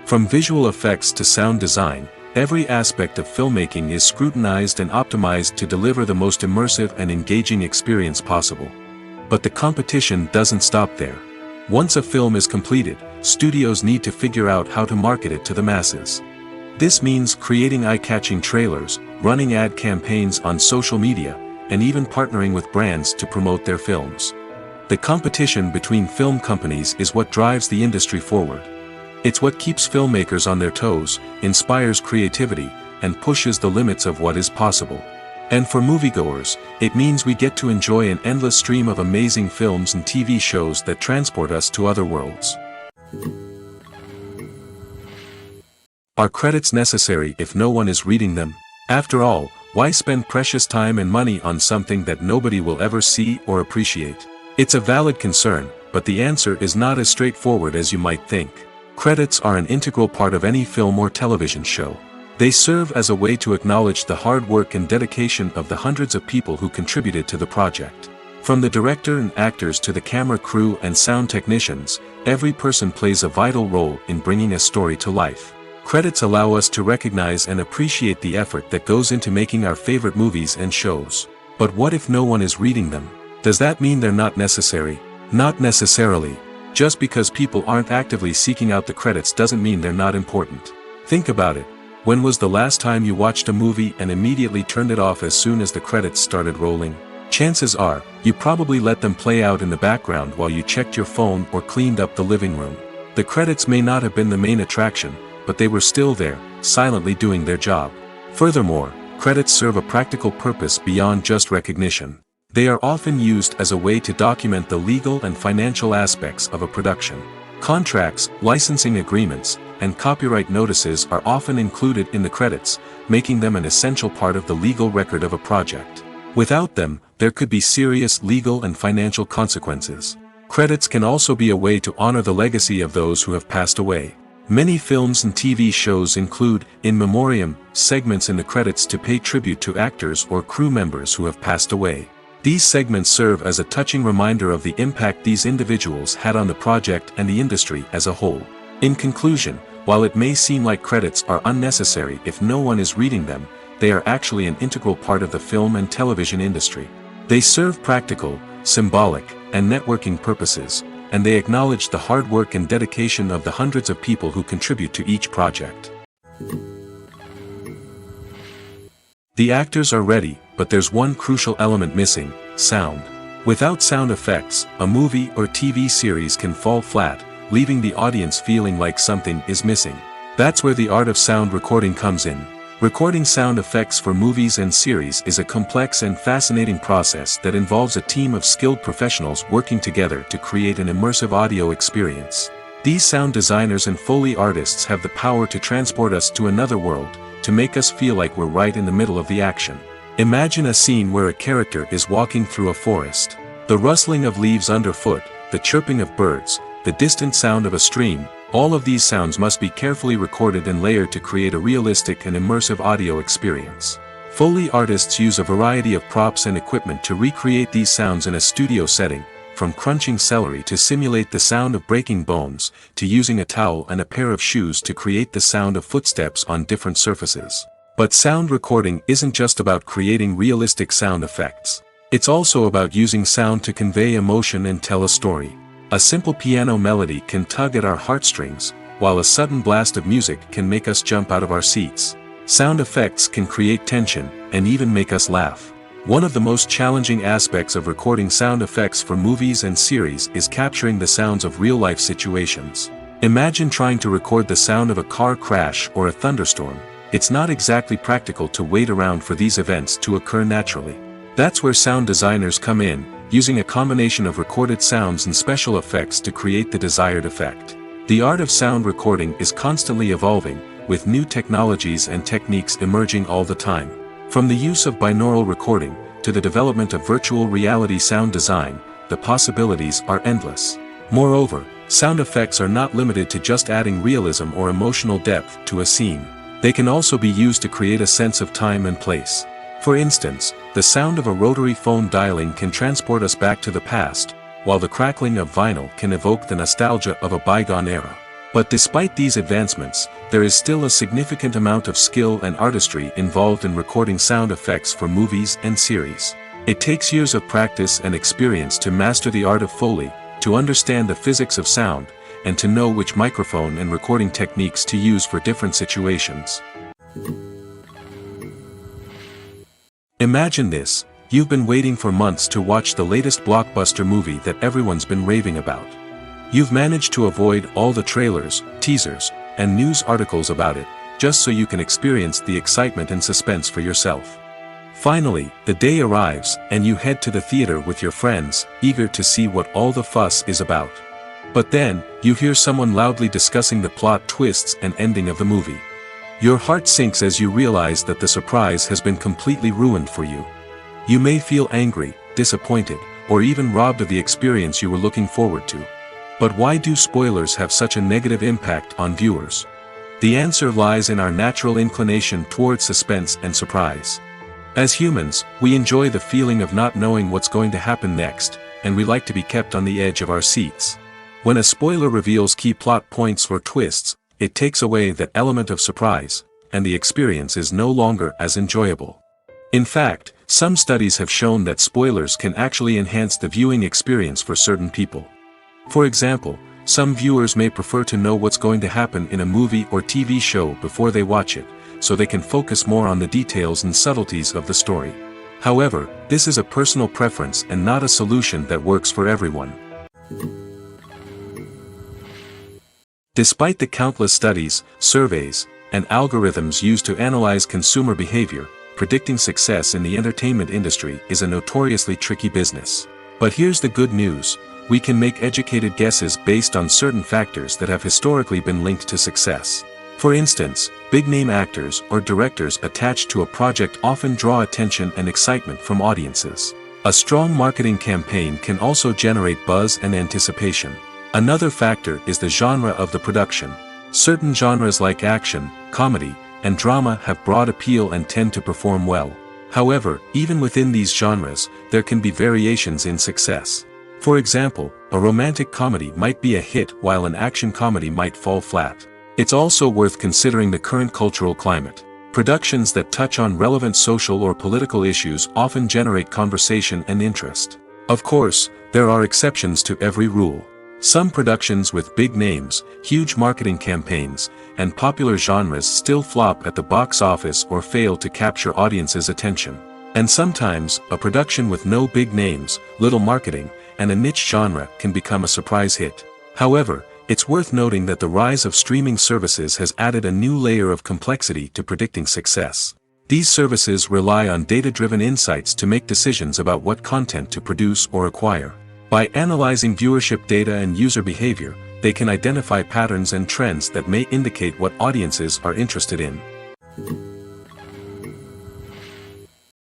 From visual effects to sound design, every aspect of filmmaking is scrutinized and optimized to deliver the most immersive and engaging experience possible. But the competition doesn't stop there. Once a film is completed, studios need to figure out how to market it to the masses. This means creating eye-catching trailers, running ad campaigns on social media, and even partnering with brands to promote their films. The competition between film companies is what drives the industry forward. It's what keeps filmmakers on their toes, inspires creativity, and pushes the limits of what is possible. And for moviegoers, it means we get to enjoy an endless stream of amazing films and TV shows that transport us to other worlds. Are credits necessary if no one is reading them? After all, why spend precious time and money on something that nobody will ever see or appreciate? It's a valid concern, but the answer is not as straightforward as you might think. Credits are an integral part of any film or television show. They serve as a way to acknowledge the hard work and dedication of the hundreds of people who contributed to the project. From the director and actors to the camera crew and sound technicians, every person plays a vital role in bringing a story to life. Credits allow us to recognize and appreciate the effort that goes into making our favorite movies and shows. But what if no one is reading them? Does that mean they're not necessary? Not necessarily. Just because people aren't actively seeking out the credits doesn't mean they're not important. Think about it. When was the last time you watched a movie and immediately turned it off as soon as the credits started rolling? Chances are, you probably let them play out in the background while you checked your phone or cleaned up the living room. The credits may not have been the main attraction, but they were still there, silently doing their job. Furthermore, credits serve a practical purpose beyond just recognition. They are often used as a way to document the legal and financial aspects of a production. Contracts, licensing agreements, and copyright notices are often included in the credits, making them an essential part of the legal record of a project. Without them, there could be serious legal and financial consequences. Credits can also be a way to honor the legacy of those who have passed away. Many films and TV shows include in memoriam segments in the credits to pay tribute to actors or crew members who have passed away. These segments serve as a touching reminder of the impact these individuals had on the project and the industry as a whole. In conclusion, while it may seem like credits are unnecessary if no one is reading them, they are actually an integral part of the film and television industry. They serve practical, symbolic, and networking purposes, and they acknowledge the hard work and dedication of the hundreds of people who contribute to each project. The actors are ready, but there's one crucial element missing: sound. Without sound effects, a movie or TV series can fall flat, leaving the audience feeling like something is missing. That's where the art of sound recording comes in. Recording sound effects for movies and series is a complex and fascinating process that involves a team of skilled professionals working together to create an immersive audio experience. These sound designers and Foley artists have the power to transport us to another world, to make us feel like we're right in the middle of the action. Imagine a scene where a character is walking through a forest. The rustling of leaves underfoot, the chirping of birds, the distant sound of a stream, all of these sounds must be carefully recorded and layered to create a realistic and immersive audio experience. Foley artists use a variety of props and equipment to recreate these sounds in a studio setting, from crunching celery to simulate the sound of breaking bones, to using a towel and a pair of shoes to create the sound of footsteps on different surfaces. But sound recording isn't just about creating realistic sound effects. It's also about using sound to convey emotion and tell a story. A simple piano melody can tug at our heartstrings, while a sudden blast of music can make us jump out of our seats. Sound effects can create tension, and even make us laugh. One of the most challenging aspects of recording sound effects for movies and series is capturing the sounds of real-life situations. Imagine trying to record the sound of a car crash or a thunderstorm. It's not exactly practical to wait around for these events to occur naturally. That's where sound designers come in, using a combination of recorded sounds and special effects to create the desired effect. The art of sound recording is constantly evolving, with new technologies and techniques emerging all the time. From the use of binaural recording, to the development of virtual reality sound design, the possibilities are endless. Moreover, sound effects are not limited to just adding realism or emotional depth to a scene. They can also be used to create a sense of time and place. For instance, the sound of a rotary phone dialing can transport us back to the past, while the crackling of vinyl can evoke the nostalgia of a bygone era. But despite these advancements, there is still a significant amount of skill and artistry involved in recording sound effects for movies and series. It takes years of practice and experience to master the art of Foley, to understand the physics of sound, and to know which microphone and recording techniques to use for different situations. Imagine this: you've been waiting for months to watch the latest blockbuster movie that everyone's been raving about. You've managed to avoid all the trailers, teasers, and news articles about it, just so you can experience the excitement and suspense for yourself. Finally, the day arrives, and you head to the theater with your friends, eager to see what all the fuss is about. But then, you hear someone loudly discussing the plot twists and ending of the movie. Your heart sinks as you realize that the surprise has been completely ruined for you. You may feel angry, disappointed, or even robbed of the experience you were looking forward to. But why do spoilers have such a negative impact on viewers? The answer lies in our natural inclination toward suspense and surprise. As humans, we enjoy the feeling of not knowing what's going to happen next, and we like to be kept on the edge of our seats. When a spoiler reveals key plot points or twists, it takes away that element of surprise, and the experience is no longer as enjoyable. In fact, some studies have shown that spoilers can actually enhance the viewing experience for certain people. For example, some viewers may prefer to know what's going to happen in a movie or TV show before they watch it, so they can focus more on the details and subtleties of the story. However, this is a personal preference and not a solution that works for everyone. Despite the countless studies, surveys, and algorithms used to analyze consumer behavior, predicting success in the entertainment industry is a notoriously tricky business. But here's the good news: we can make educated guesses based on certain factors that have historically been linked to success. For instance, big-name actors or directors attached to a project often draw attention and excitement from audiences. A strong marketing campaign can also generate buzz and anticipation. Another factor is the genre of the production. Certain genres like action, comedy, and drama have broad appeal and tend to perform well. However, even within these genres, there can be variations in success. For example, a romantic comedy might be a hit while an action comedy might fall flat. It's also worth considering the current cultural climate. Productions that touch on relevant social or political issues often generate conversation and interest. Of course, there are exceptions to every rule. Some productions with big names, huge marketing campaigns, and popular genres still flop at the box office or fail to capture audiences' attention. And sometimes, a production with no big names, little marketing, and a niche genre can become a surprise hit. However, it's worth noting that the rise of streaming services has added a new layer of complexity to predicting success. These services rely on data-driven insights to make decisions about what content to produce or acquire. By analyzing viewership data and user behavior, they can identify patterns and trends that may indicate what audiences are interested in.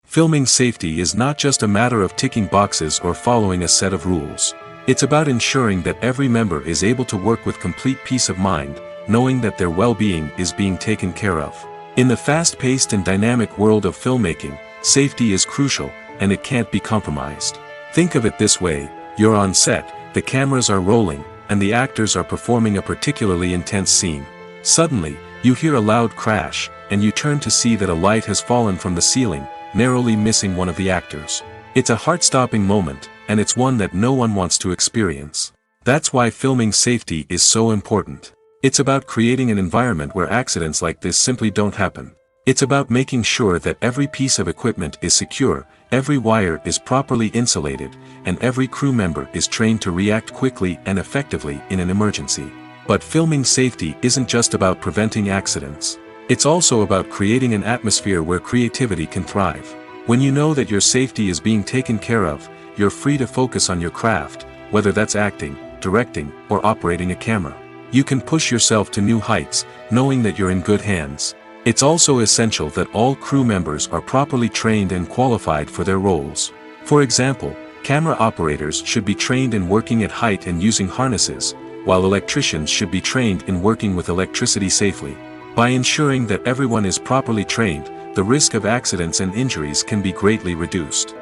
Filming safety is not just a matter of ticking boxes or following a set of rules. It's about ensuring that every member is able to work with complete peace of mind, knowing that their well-being is being taken care of. In the fast-paced and dynamic world of filmmaking, safety is crucial, and it can't be compromised. Think of it this way: you're on set, the cameras are rolling, and the actors are performing a particularly intense scene. Suddenly, you hear a loud crash, and you turn to see that a light has fallen from the ceiling, narrowly missing one of the actors. It's a heart-stopping moment, and it's one that no one wants to experience. That's why filming safety is so important. It's about creating an environment where accidents like this simply don't happen. It's about making sure that every piece of equipment is secure, every wire is properly insulated, and every crew member is trained to react quickly and effectively in an emergency. But filming safety isn't just about preventing accidents. It's also about creating an atmosphere where creativity can thrive. When you know that your safety is being taken care of, you're free to focus on your craft, whether that's acting, directing, or operating a camera. You can push yourself to new heights, knowing that you're in good hands. It's also essential that all crew members are properly trained and qualified for their roles. For example, camera operators should be trained in working at height and using harnesses, while electricians should be trained in working with electricity safely. By ensuring that everyone is properly trained, the risk of accidents and injuries can be greatly reduced.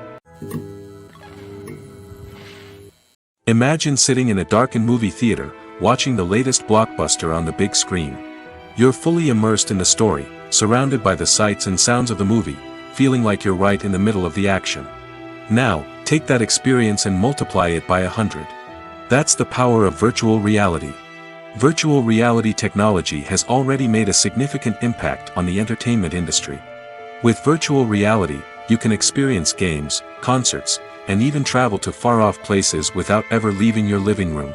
Imagine sitting in a darkened movie theater, watching the latest blockbuster on the big screen. You're fully immersed in the story, surrounded by the sights and sounds of the movie, feeling like you're right in the middle of the action. Now, take that experience and multiply it by 100. That's the power of virtual reality. Virtual reality technology has already made a significant impact on the entertainment industry. With virtual reality, you can experience games, concerts, and even travel to far-off places without ever leaving your living room.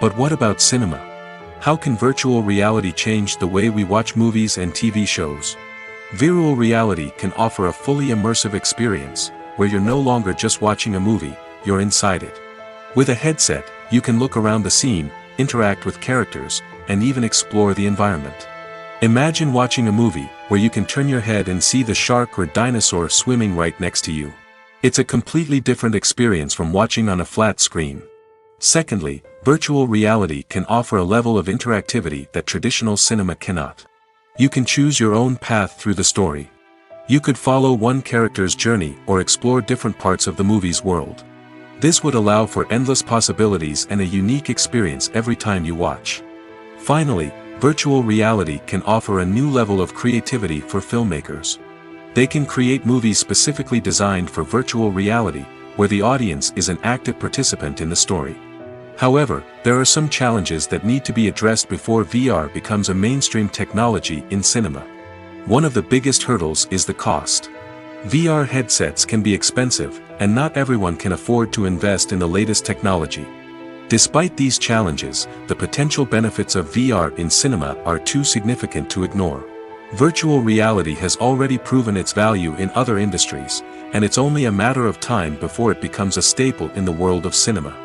But what about cinema? How can virtual reality change the way we watch movies and TV shows? Virtual reality can offer a fully immersive experience, where you're no longer just watching a movie, you're inside it. With a headset, you can look around the scene, interact with characters, and even explore the environment. Imagine watching a movie where you can turn your head and see the shark or dinosaur swimming right next to you. It's a completely different experience from watching on a flat screen. Secondly, virtual reality can offer a level of interactivity that traditional cinema cannot. You can choose your own path through the story. You could follow one character's journey or explore different parts of the movie's world. This would allow for endless possibilities and a unique experience every time you watch. Finally, virtual reality can offer a new level of creativity for filmmakers. They can create movies specifically designed for virtual reality, where the audience is an active participant in the story. However, there are some challenges that need to be addressed before VR becomes a mainstream technology in cinema. One of the biggest hurdles is the cost. VR headsets can be expensive, and not everyone can afford to invest in the latest technology. Despite these challenges, the potential benefits of VR in cinema are too significant to ignore. Virtual reality has already proven its value in other industries, and it's only a matter of time before it becomes a staple in the world of cinema.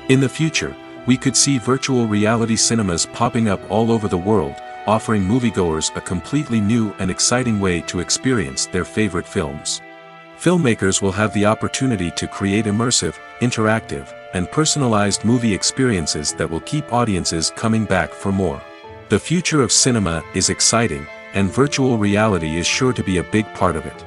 In the future, we could see virtual reality cinemas popping up all over the world, offering moviegoers a completely new and exciting way to experience their favorite films. Filmmakers will have the opportunity to create immersive, interactive, and personalized movie experiences that will keep audiences coming back for more. The future of cinema is exciting, and virtual reality is sure to be a big part of it.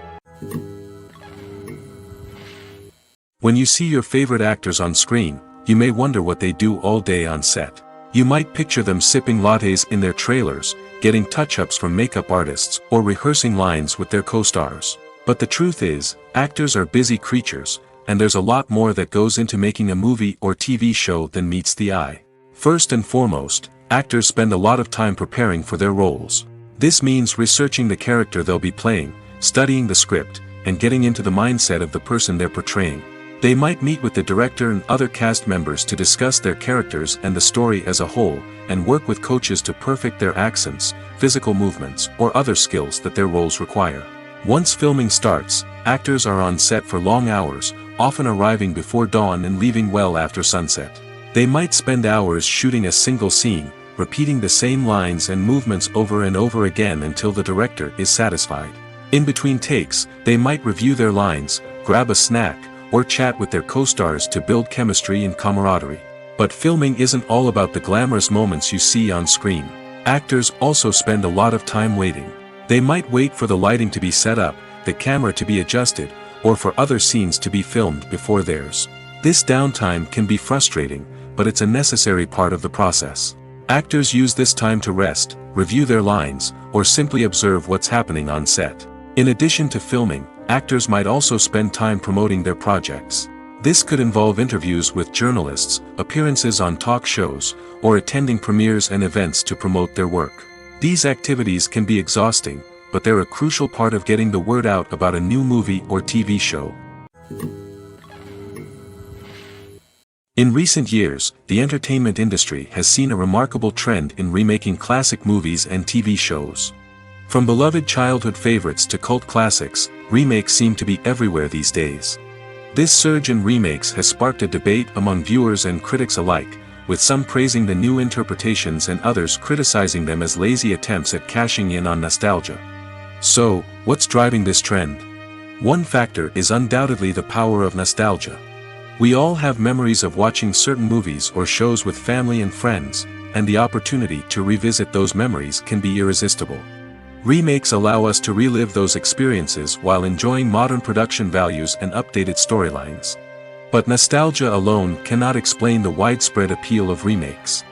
When you see your favorite actors on screen, you may wonder what they do all day on set. You might picture them sipping lattes in their trailers, getting touch-ups from makeup artists, or rehearsing lines with their co-stars. But the truth is, actors are busy creatures, and there's a lot more that goes into making a movie or TV show than meets the eye. First and foremost, actors spend a lot of time preparing for their roles. This means researching the character they'll be playing, studying the script, and getting into the mindset of the person they're portraying. They might meet with the director and other cast members to discuss their characters and the story as a whole, and work with coaches to perfect their accents, physical movements, or other skills that their roles require. Once filming starts, actors are on set for long hours, often arriving before dawn and leaving well after sunset. They might spend hours shooting a single scene, repeating the same lines and movements over and over again until the director is satisfied. In between takes, they might review their lines, grab a snack, or chat with their co-stars to build chemistry and camaraderie. But filming isn't all about the glamorous moments you see on screen. Actors also spend a lot of time waiting. They might wait for the lighting to be set up, the camera to be adjusted, or for other scenes to be filmed before theirs. This downtime can be frustrating, but it's a necessary part of the process. Actors use this time to rest, review their lines, or simply observe what's happening on set. In addition to filming, actors might also spend time promoting their projects. This could involve interviews with journalists, appearances on talk shows, or attending premieres and events to promote their work. These activities can be exhausting, but they're a crucial part of getting the word out about a new movie or TV show. In recent years, the entertainment industry has seen a remarkable trend in remaking classic movies and TV shows. From beloved childhood favorites to cult classics, remakes seem to be everywhere these days. This surge in remakes has sparked a debate among viewers and critics alike, with some praising the new interpretations and others criticizing them as lazy attempts at cashing in on nostalgia. So, what's driving this trend? One factor is undoubtedly the power of nostalgia. We all have memories of watching certain movies or shows with family and friends, and the opportunity to revisit those memories can be irresistible. Remakes allow us to relive those experiences while enjoying modern production values and updated storylines. But nostalgia alone cannot explain the widespread appeal of remakes.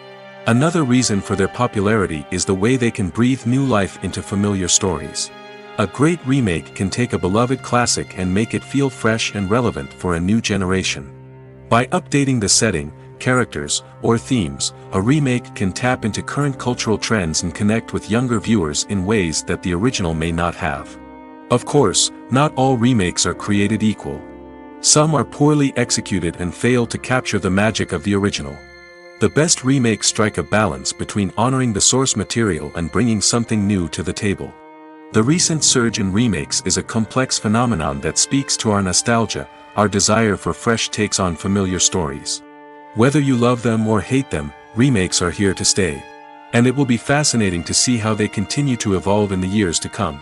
Another reason for their popularity is the way they can breathe new life into familiar stories. A great remake can take a beloved classic and make it feel fresh and relevant for a new generation. By updating the setting, characters, or themes, a remake can tap into current cultural trends and connect with younger viewers in ways that the original may not have. Of course, not all remakes are created equal. Some are poorly executed and fail to capture the magic of the original. The best remakes strike a balance between honoring the source material and bringing something new to the table. The recent surge in remakes is a complex phenomenon that speaks to our nostalgia, our desire for fresh takes on familiar stories. Whether you love them or hate them, remakes are here to stay. And it will be fascinating to see how they continue to evolve in the years to come.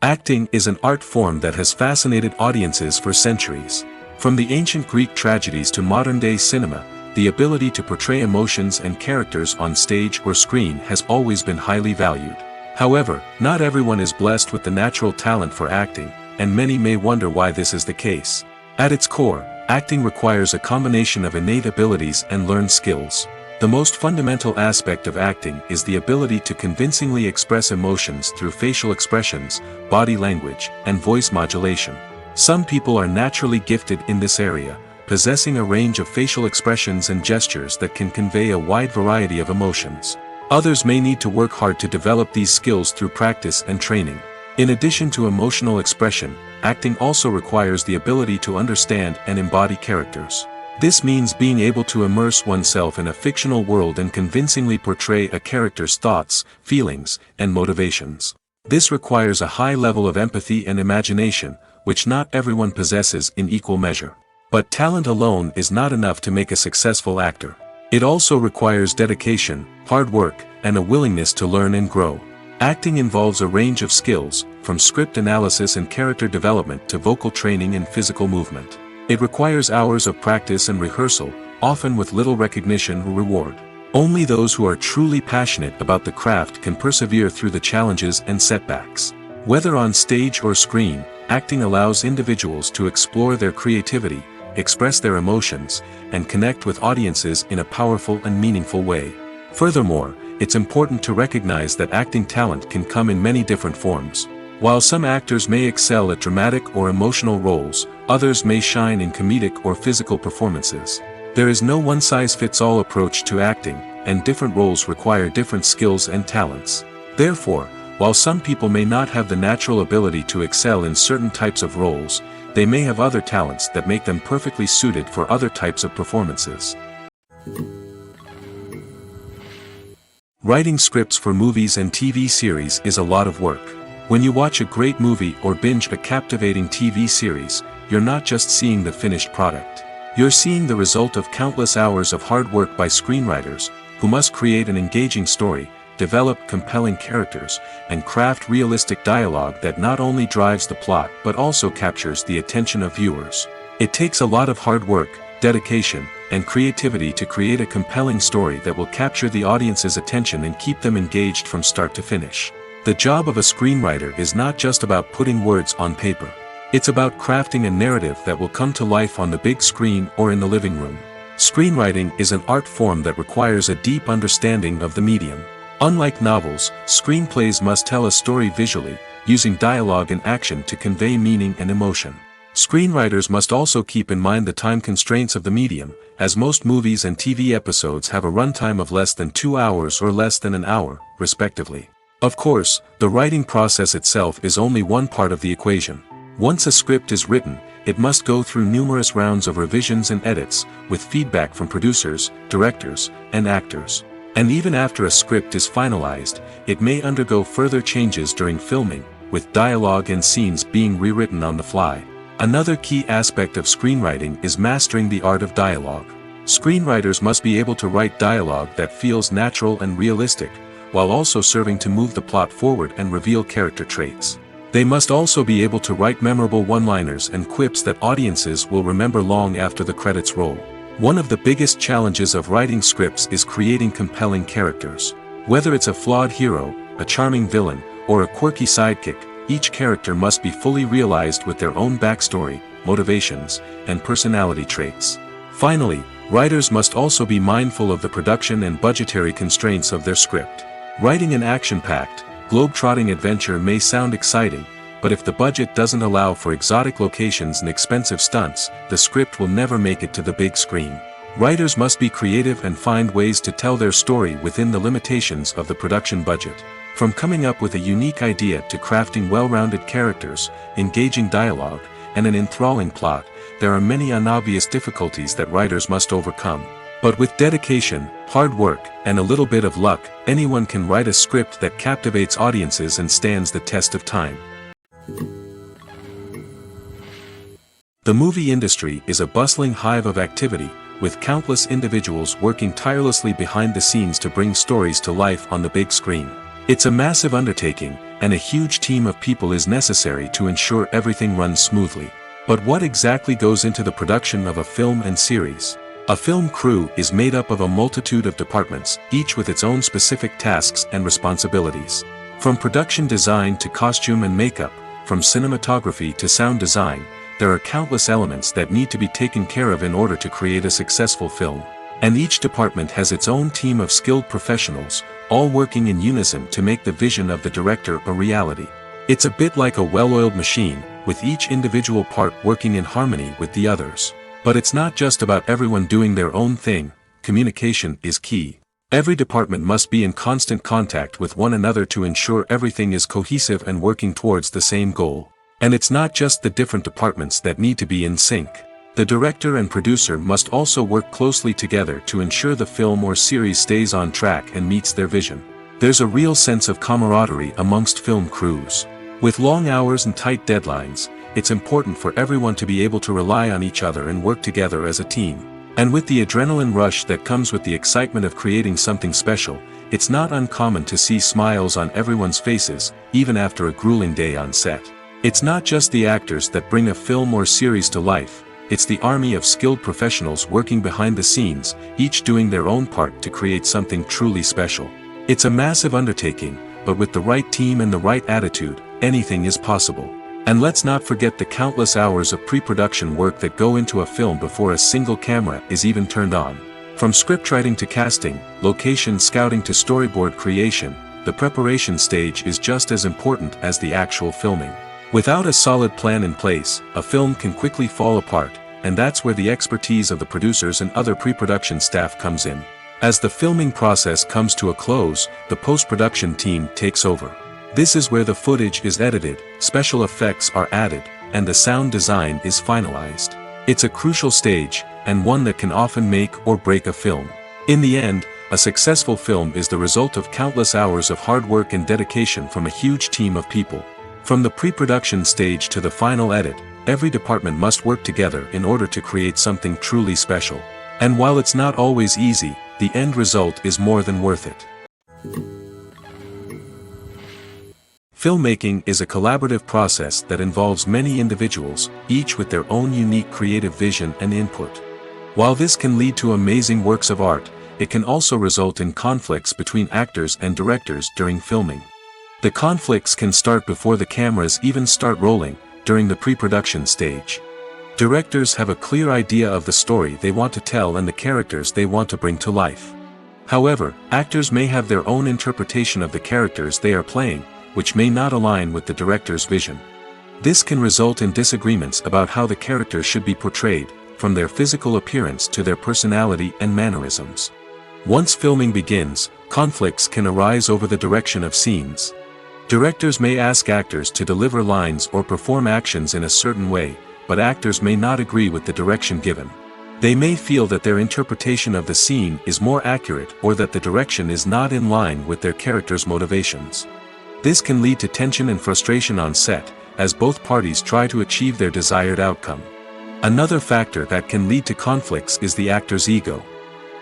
Acting is an art form that has fascinated audiences for centuries. From the ancient Greek tragedies to modern-day cinema, the ability to portray emotions and characters on stage or screen has always been highly valued. However, not everyone is blessed with the natural talent for acting, and many may wonder why this is the case. At its core, acting requires a combination of innate abilities and learned skills. The most fundamental aspect of acting is the ability to convincingly express emotions through facial expressions, body language, and voice modulation. Some people are naturally gifted in this area, possessing a range of facial expressions and gestures that can convey a wide variety of emotions. Others may need to work hard to develop these skills through practice and training. In addition to emotional expression, acting also requires the ability to understand and embody characters. This means being able to immerse oneself in a fictional world and convincingly portray a character's thoughts, feelings, and motivations. This requires a high level of empathy and imagination, which not everyone possesses in equal measure. But talent alone is not enough to make a successful actor. It also requires dedication, hard work, and a willingness to learn and grow. Acting involves a range of skills, from script analysis and character development to vocal training and physical movement. It requires hours of practice and rehearsal, often with little recognition or reward. Only those who are truly passionate about the craft can persevere through the challenges and setbacks. Whether on stage or screen, acting allows individuals to explore their creativity, express their emotions, and connect with audiences in a powerful and meaningful way. Furthermore, it's important to recognize that acting talent can come in many different forms. While some actors may excel at dramatic or emotional roles, others may shine in comedic or physical performances. There is no one-size-fits-all approach to acting, and different roles require different skills and talents. Therefore, while some people may not have the natural ability to excel in certain types of roles, they may have other talents that make them perfectly suited for other types of performances. Writing scripts for movies and TV series is a lot of work. When you watch a great movie or binge a captivating TV series, you're not just seeing the finished product. You're seeing the result of countless hours of hard work by screenwriters, who must create an engaging story, develop compelling characters, and craft realistic dialogue that not only drives the plot but also captures the attention of viewers. It takes a lot of hard work, dedication, and creativity to create a compelling story that will capture the audience's attention and keep them engaged from start to finish. The job of a screenwriter is not just about putting words on paper. It's about crafting a narrative that will come to life on the big screen or in the living room. Screenwriting is an art form that requires a deep understanding of the medium. Unlike novels, screenplays must tell a story visually, using dialogue and action to convey meaning and emotion. Screenwriters must also keep in mind the time constraints of the medium, as most movies and TV episodes have a runtime of less than 2 hours or less than an hour, respectively. Of course, the writing process itself is only one part of the equation. Once a script is written, it must go through numerous rounds of revisions and edits, with feedback from producers, directors, and actors. And even after a script is finalized, it may undergo further changes during filming, with dialogue and scenes being rewritten on the fly. Another key aspect of screenwriting is mastering the art of dialogue. Screenwriters must be able to write dialogue that feels natural and realistic, while also serving to move the plot forward and reveal character traits. They must also be able to write memorable one-liners and quips that audiences will remember long after the credits roll. One of the biggest challenges of writing scripts is creating compelling characters. Whether it's a flawed hero, a charming villain, or a quirky sidekick, each character must be fully realized with their own backstory, motivations, and personality traits. Finally, writers must also be mindful of the production and budgetary constraints of their script. Writing an action-packed, globe-trotting adventure may sound exciting, but if the budget doesn't allow for exotic locations and expensive stunts, the script will never make it to the big screen. Writers must be creative and find ways to tell their story within the limitations of the production budget. From coming up with a unique idea to crafting well-rounded characters, engaging dialogue, and an enthralling plot, there are many unobvious difficulties that writers must overcome. But with dedication, hard work, and a little bit of luck, anyone can write a script that captivates audiences and stands the test of time. The movie industry is a bustling hive of activity, with countless individuals working tirelessly behind the scenes to bring stories to life on the big screen. It's a massive undertaking, and a huge team of people is necessary to ensure everything runs smoothly. But what exactly goes into the production of a film and series? A film crew is made up of a multitude of departments, each with its own specific tasks and responsibilities. From production design to costume and makeup, from cinematography to sound design, there are countless elements that need to be taken care of in order to create a successful film. And each department has its own team of skilled professionals, all working in unison to make the vision of the director a reality. It's a bit like a well-oiled machine, with each individual part working in harmony with the others. But it's not just about everyone doing their own thing. Communication is key. Every department must be in constant contact with one another to ensure everything is cohesive and working towards the same goal. And it's not just the different departments that need to be in sync. The director and producer must also work closely together to ensure the film or series stays on track and meets their vision. There's a real sense of camaraderie amongst film crews. With long hours and tight deadlines, it's important for everyone to be able to rely on each other and work together as a team. And with the adrenaline rush that comes with the excitement of creating something special, it's not uncommon to see smiles on everyone's faces, even after a grueling day on set. It's not just the actors that bring a film or series to life, it's the army of skilled professionals working behind the scenes, each doing their own part to create something truly special. It's a massive undertaking, but with the right team and the right attitude, anything is possible. And let's not forget the countless hours of pre-production work that go into a film before a single camera is even turned on. From scriptwriting to casting, location scouting to storyboard creation, the preparation stage is just as important as the actual filming. Without a solid plan in place, a film can quickly fall apart, and that's where the expertise of the producers and other pre-production staff comes in. As the filming process comes to a close, the post-production team takes over. This is where the footage is edited, special effects are added, and the sound design is finalized. It's a crucial stage, and one that can often make or break a film. In the end, a successful film is the result of countless hours of hard work and dedication from a huge team of people. From the pre-production stage to the final edit, every department must work together in order to create something truly special. And while it's not always easy, the end result is more than worth it. Filmmaking is a collaborative process that involves many individuals, each with their own unique creative vision and input. While this can lead to amazing works of art, it can also result in conflicts between actors and directors during filming. The conflicts can start before the cameras even start rolling, during the pre-production stage. Directors have a clear idea of the story they want to tell and the characters they want to bring to life. However, actors may have their own interpretation of the characters they are playing, which may not align with the director's vision. This can result in disagreements about how the characters should be portrayed, from their physical appearance to their personality and mannerisms. Once filming begins, conflicts can arise over the direction of scenes. Directors may ask actors to deliver lines or perform actions in a certain way, but actors may not agree with the direction given. They may feel that their interpretation of the scene is more accurate or that the direction is not in line with their character's motivations. This can lead to tension and frustration on set, as both parties try to achieve their desired outcome. Another factor that can lead to conflicts is the actor's ego.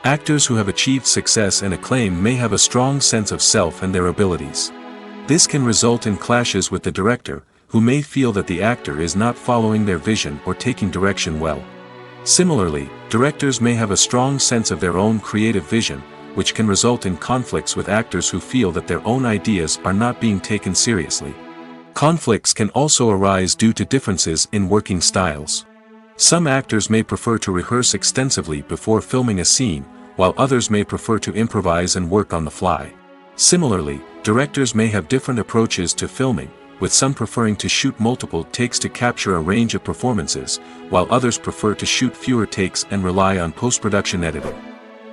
Actors who have achieved success and acclaim may have a strong sense of self and their abilities. This can result in clashes with the director, who may feel that the actor is not following their vision or taking direction well. Similarly, directors may have a strong sense of their own creative vision, which can result in conflicts with actors who feel that their own ideas are not being taken seriously. Conflicts can also arise due to differences in working styles. Some actors may prefer to rehearse extensively before filming a scene, while others may prefer to improvise and work on the fly. Similarly, directors may have different approaches to filming, with some preferring to shoot multiple takes to capture a range of performances, while others prefer to shoot fewer takes and rely on post-production editing.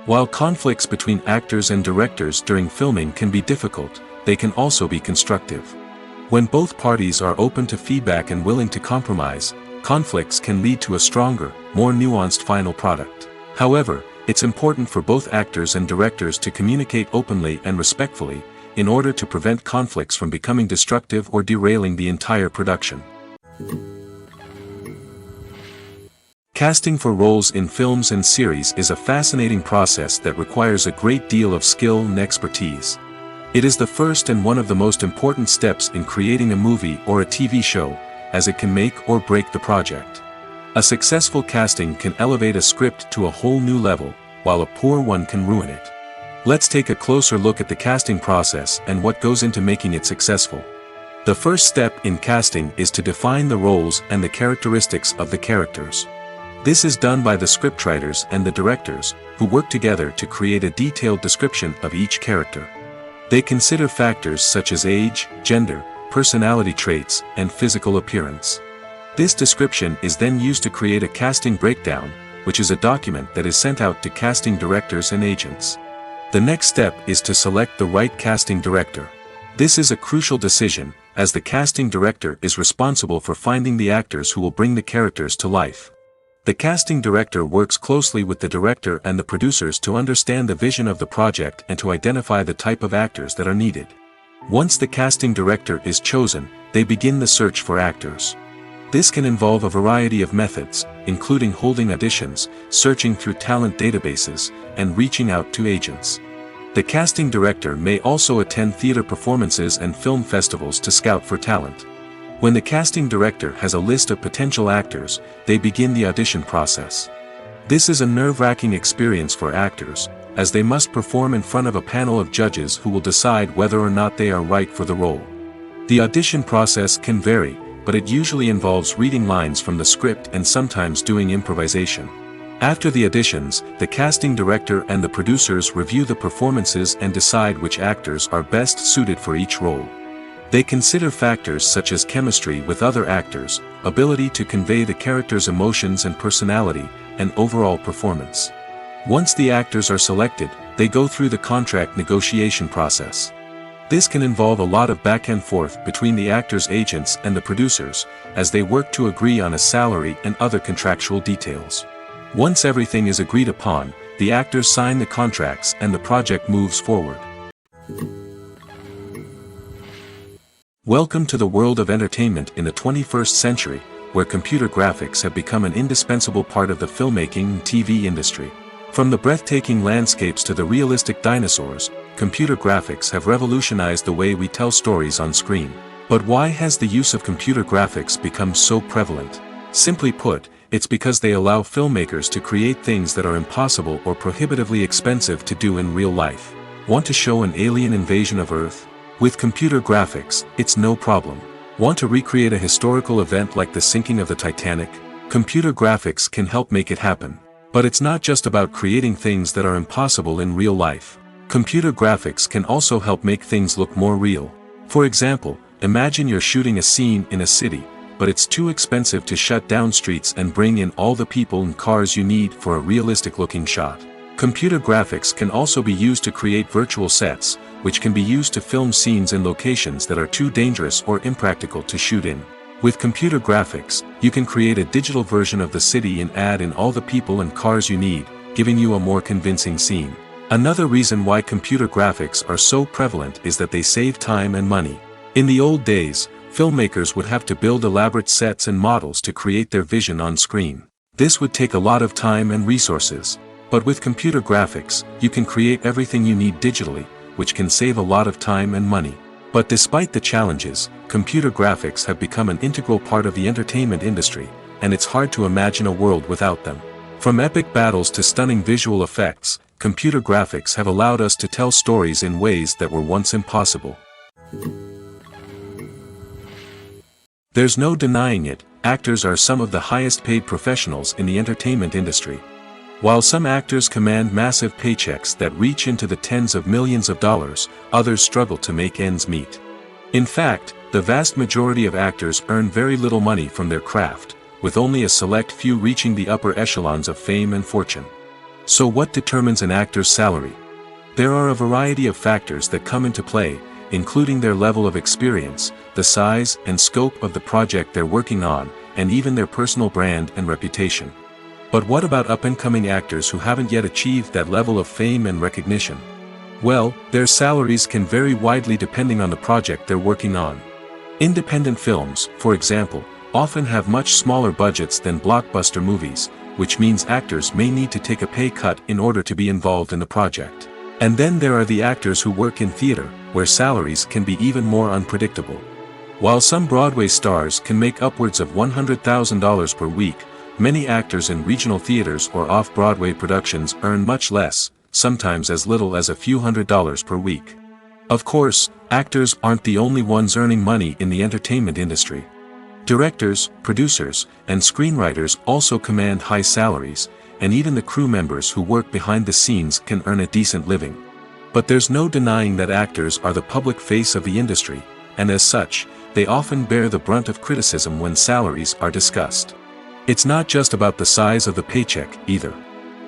While conflicts between actors and directors during filming can be difficult, they can also be constructive. When both parties are open to feedback and willing to compromise, conflicts can lead to a stronger, more nuanced final product. However, it's important for both actors and directors to communicate openly and respectfully, in order to prevent conflicts from becoming destructive or derailing the entire production. Casting for roles in films and series is a fascinating process that requires a great deal of skill and expertise. It is the first and one of the most important steps in creating a movie or a TV show, as it can make or break the project. A successful casting can elevate a script to a whole new level, while a poor one can ruin it. Let's take a closer look at the casting process and what goes into making it successful. The first step in casting is to define the roles and the characteristics of the characters. This is done by the scriptwriters and the directors, who work together to create a detailed description of each character. They consider factors such as age, gender, personality traits, and physical appearance. This description is then used to create a casting breakdown, which is a document that is sent out to casting directors and agents. The next step is to select the right casting director. This is a crucial decision, as the casting director is responsible for finding the actors who will bring the characters to life. The casting director works closely with the director and the producers to understand the vision of the project and to identify the type of actors that are needed. Once the casting director is chosen, they begin the search for actors. This can involve a variety of methods, including holding auditions, searching through talent databases, and reaching out to agents. The casting director may also attend theater performances and film festivals to scout for talent. When the casting director has a list of potential actors, they begin the audition process. This is a nerve-wracking experience for actors, as they must perform in front of a panel of judges who will decide whether or not they are right for the role. The audition process can vary, but it usually involves reading lines from the script and sometimes doing improvisation. After the auditions, the casting director and the producers review the performances and decide which actors are best suited for each role. They consider factors such as chemistry with other actors, ability to convey the character's emotions and personality, and overall performance. Once the actors are selected, they go through the contract negotiation process. This can involve a lot of back and forth between the actors' agents and the producers, as they work to agree on a salary and other contractual details. Once everything is agreed upon, the actors sign the contracts and the project moves forward. Welcome to the world of entertainment in the 21st century, where computer graphics have become an indispensable part of the filmmaking and TV industry. From the breathtaking landscapes to the realistic dinosaurs, computer graphics have revolutionized the way we tell stories on screen. But why has the use of computer graphics become so prevalent? Simply put, it's because they allow filmmakers to create things that are impossible or prohibitively expensive to do in real life. Want to show an alien invasion of Earth? With computer graphics, it's no problem. Want to recreate a historical event like the sinking of the Titanic? Computer graphics can help make it happen. But it's not just about creating things that are impossible in real life. Computer graphics can also help make things look more real. For example, imagine you're shooting a scene in a city, but it's too expensive to shut down streets and bring in all the people and cars you need for a realistic-looking shot. Computer graphics can also be used to create virtual sets, which can be used to film scenes in locations that are too dangerous or impractical to shoot in. With computer graphics, you can create a digital version of the city and add in all the people and cars you need, giving you a more convincing scene. Another reason why computer graphics are so prevalent is that they save time and money. In the old days, filmmakers would have to build elaborate sets and models to create their vision on screen. This would take a lot of time and resources. But with computer graphics, you can create everything you need digitally, which can save a lot of time and money. But despite the challenges, computer graphics have become an integral part of the entertainment industry, and it's hard to imagine a world without them. From epic battles to stunning visual effects, computer graphics have allowed us to tell stories in ways that were once impossible. There's no denying it, actors are some of the highest paid professionals in the entertainment industry. While some actors command massive paychecks that reach into the tens of millions of dollars, others struggle to make ends meet. In fact, the vast majority of actors earn very little money from their craft, with only a select few reaching the upper echelons of fame and fortune. So what determines an actor's salary? There are a variety of factors that come into play, including their level of experience, the size and scope of the project they're working on, and even their personal brand and reputation. But what about up-and-coming actors who haven't yet achieved that level of fame and recognition? Well, their salaries can vary widely depending on the project they're working on. Independent films, for example, often have much smaller budgets than blockbuster movies, which means actors may need to take a pay cut in order to be involved in the project. And then there are the actors who work in theater, where salaries can be even more unpredictable. While some Broadway stars can make upwards of $100,000 per week, many actors in regional theaters or off-Broadway productions earn much less, sometimes as little as a few $100s per week. Of course, actors aren't the only ones earning money in the entertainment industry. Directors, producers, and screenwriters also command high salaries, and even the crew members who work behind the scenes can earn a decent living. But there's no denying that actors are the public face of the industry, and as such, they often bear the brunt of criticism when salaries are discussed. It's not just about the size of the paycheck, either.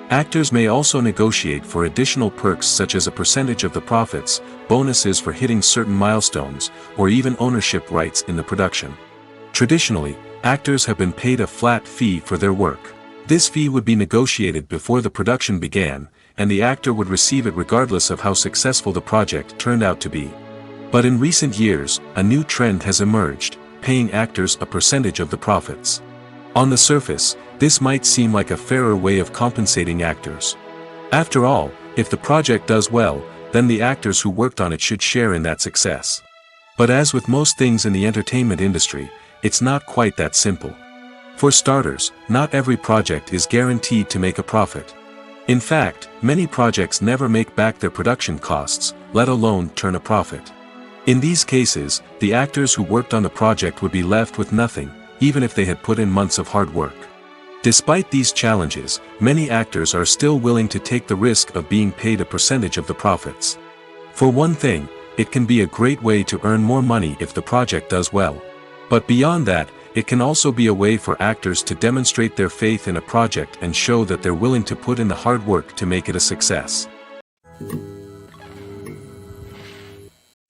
Actors may also negotiate for additional perks such as a percentage of the profits, bonuses for hitting certain milestones, or even ownership rights in the production. Traditionally, actors have been paid a flat fee for their work. This fee would be negotiated before the production began, and the actor would receive it regardless of how successful the project turned out to be. But in recent years, a new trend has emerged, paying actors a percentage of the profits. On the surface, this might seem like a fairer way of compensating actors. After all, if the project does well, then the actors who worked on it should share in that success. But as with most things in the entertainment industry, it's not quite that simple. For starters, not every project is guaranteed to make a profit. In fact, many projects never make back their production costs, let alone turn a profit. In these cases, the actors who worked on the project would be left with nothing, even if they had put in months of hard work. Despite these challenges, many actors are still willing to take the risk of being paid a percentage of the profits. For one thing, it can be a great way to earn more money if the project does well. But beyond that, it can also be a way for actors to demonstrate their faith in a project and show that they're willing to put in the hard work to make it a success.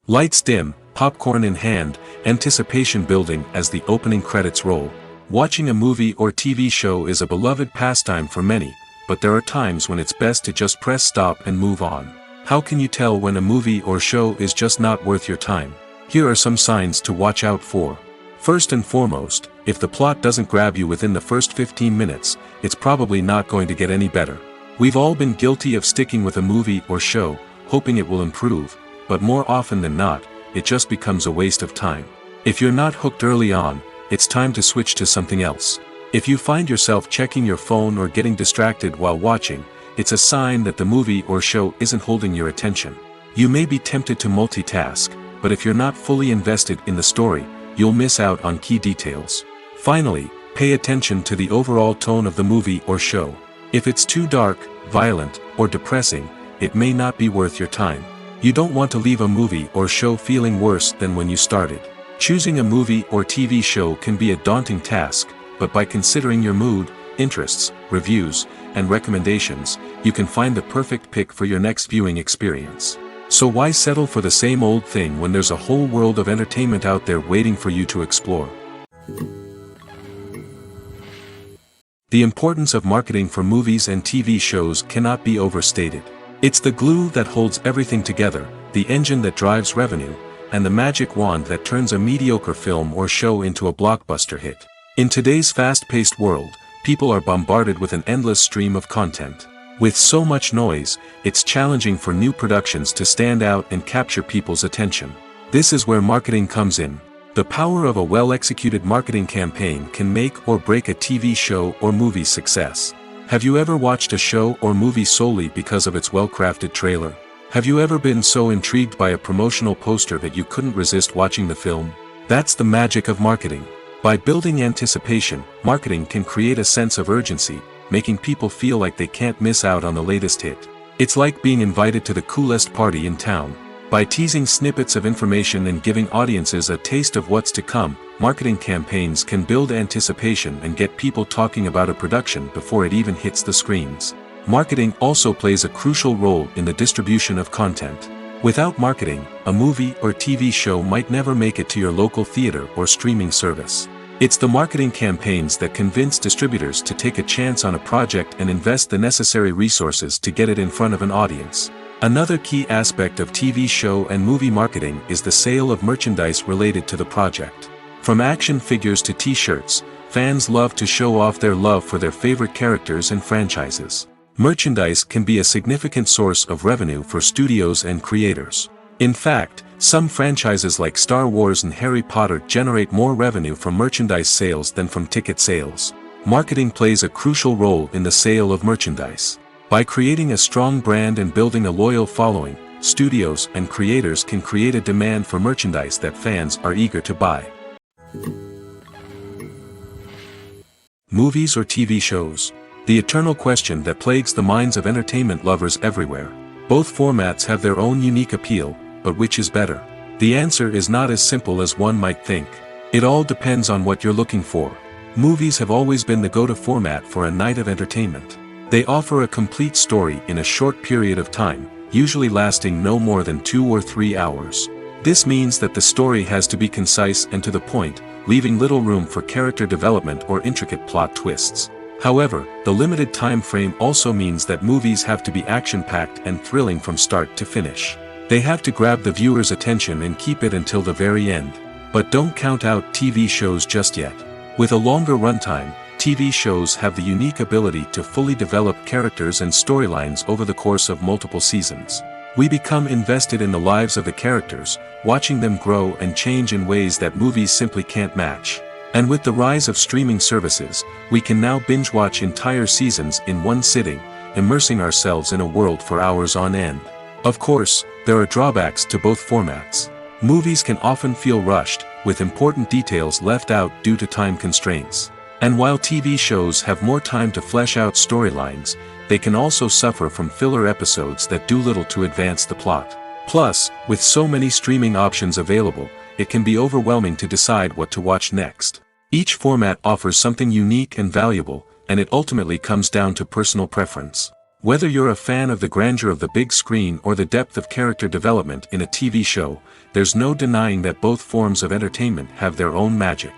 Lights dim, popcorn in hand, anticipation building as the opening credits roll. Watching a movie or TV show is a beloved pastime for many, but there are times when it's best to just press stop and move on. How can you tell when a movie or show is just not worth your time? Here are some signs to watch out for. First and foremost, if the plot doesn't grab you within the first 15 minutes, it's probably not going to get any better. We've all been guilty of sticking with a movie or show, hoping it will improve, but more often than not, it just becomes a waste of time. If you're not hooked early on, it's time to switch to something else. If you find yourself checking your phone or getting distracted while watching, it's a sign that the movie or show isn't holding your attention. You may be tempted to multitask, but if you're not fully invested in the story, you'll miss out on key details. Finally, pay attention to the overall tone of the movie or show. If it's too dark, violent, or depressing, it may not be worth your time. You don't want to leave a movie or show feeling worse than when you started. Choosing a movie or TV show can be a daunting task, but by considering your mood, interests, reviews, and recommendations, you can find the perfect pick for your next viewing experience. So why settle for the same old thing when there's a whole world of entertainment out there waiting for you to explore? The importance of marketing for movies and TV shows cannot be overstated. It's the glue that holds everything together, the engine that drives revenue, and the magic wand that turns a mediocre film or show into a blockbuster hit. In today's fast-paced world, people are bombarded with an endless stream of content. With so much noise, it's challenging for new productions to stand out and capture people's attention. This is where marketing comes in. The power of a well-executed marketing campaign can make or break a TV show or movie's success. Have you ever watched a show or movie solely because of its well-crafted trailer? Have you ever been so intrigued by a promotional poster that you couldn't resist watching the film? That's the magic of marketing. By building anticipation, marketing can create a sense of urgency, making people feel like they can't miss out on the latest hit. It's like being invited to the coolest party in town. By teasing snippets of information and giving audiences a taste of what's to come, marketing campaigns can build anticipation and get people talking about a production before it even hits the screens. Marketing also plays a crucial role in the distribution of content. Without marketing, a movie or TV show might never make it to your local theater or streaming service. It's the marketing campaigns that convince distributors to take a chance on a project and invest the necessary resources to get it in front of an audience. Another key aspect of TV show and movie marketing is the sale of merchandise related to the project. From action figures to t-shirts, fans love to show off their love for their favorite characters and franchises. Merchandise can be a significant source of revenue for studios and creators. In fact, some franchises like Star Wars and Harry Potter generate more revenue from merchandise sales than from ticket sales. Marketing plays a crucial role in the sale of merchandise. By creating a strong brand and building a loyal following, studios and creators can create a demand for merchandise that fans are eager to buy. Movies or TV shows? The eternal question that plagues the minds of entertainment lovers everywhere. Both formats have their own unique appeal, but which is better? The answer is not as simple as one might think. It all depends on what you're looking for. Movies have always been the go-to format for a night of entertainment. They offer a complete story in a short period of time, usually lasting no more than 2 or 3 hours. This means that the story has to be concise and to the point, leaving little room for character development or intricate plot twists. However, the limited time frame also means that movies have to be action-packed and thrilling from start to finish. They have to grab the viewer's attention and keep it until the very end. But don't count out TV shows just yet. With a longer runtime, TV shows have the unique ability to fully develop characters and storylines over the course of multiple seasons. We become invested in the lives of the characters, watching them grow and change in ways that movies simply can't match. And with the rise of streaming services, we can now binge-watch entire seasons in one sitting, immersing ourselves in a world for hours on end. Of course, there are drawbacks to both formats. Movies can often feel rushed, with important details left out due to time constraints. And while TV shows have more time to flesh out storylines, they can also suffer from filler episodes that do little to advance the plot. Plus, with so many streaming options available, it can be overwhelming to decide what to watch next. Each format offers something unique and valuable, and it ultimately comes down to personal preference. Whether you're a fan of the grandeur of the big screen or the depth of character development in a TV show, there's no denying that both forms of entertainment have their own magic.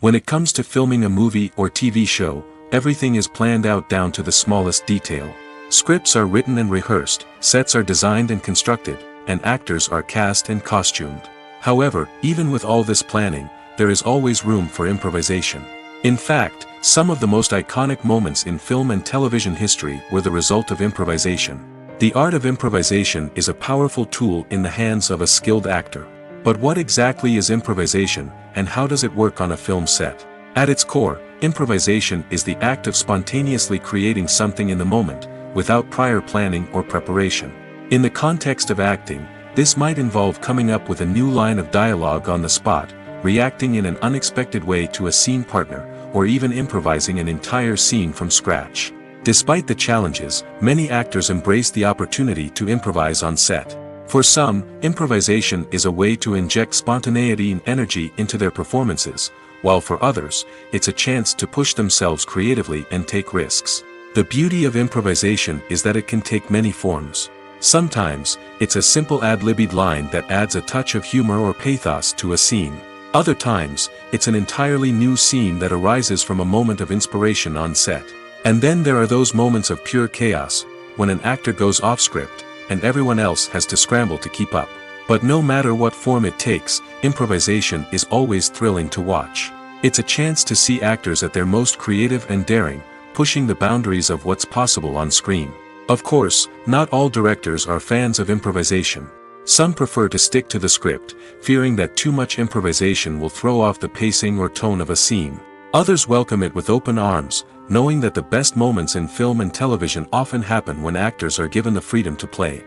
When it comes to filming a movie or TV show, everything is planned out down to the smallest detail. Scripts are written and rehearsed, sets are designed and constructed, and actors are cast and costumed. However, even with all this planning, there is always room for improvisation. In fact, some of the most iconic moments in film and television history were the result of improvisation. The art of improvisation is a powerful tool in the hands of a skilled actor. But what exactly is improvisation, and how does it work on a film set? At its core, improvisation is the act of spontaneously creating something in the moment, without prior planning or preparation. In the context of acting, this might involve coming up with a new line of dialogue on the spot, reacting in an unexpected way to a scene partner, or even improvising an entire scene from scratch. Despite the challenges, many actors embrace the opportunity to improvise on set. For some, improvisation is a way to inject spontaneity and energy into their performances, while for others, it's a chance to push themselves creatively and take risks. The beauty of improvisation is that it can take many forms. Sometimes, it's a simple ad-libbed line that adds a touch of humor or pathos to a scene. Other times, it's an entirely new scene that arises from a moment of inspiration on set. And then there are those moments of pure chaos, when an actor goes off script, and everyone else has to scramble to keep up. But no matter what form it takes, improvisation is always thrilling to watch. It's a chance to see actors at their most creative and daring, pushing the boundaries of what's possible on screen. Of course, not all directors are fans of improvisation. Some prefer to stick to the script, fearing that too much improvisation will throw off the pacing or tone of a scene. Others welcome it with open arms, knowing that the best moments in film and television often happen when actors are given the freedom to play.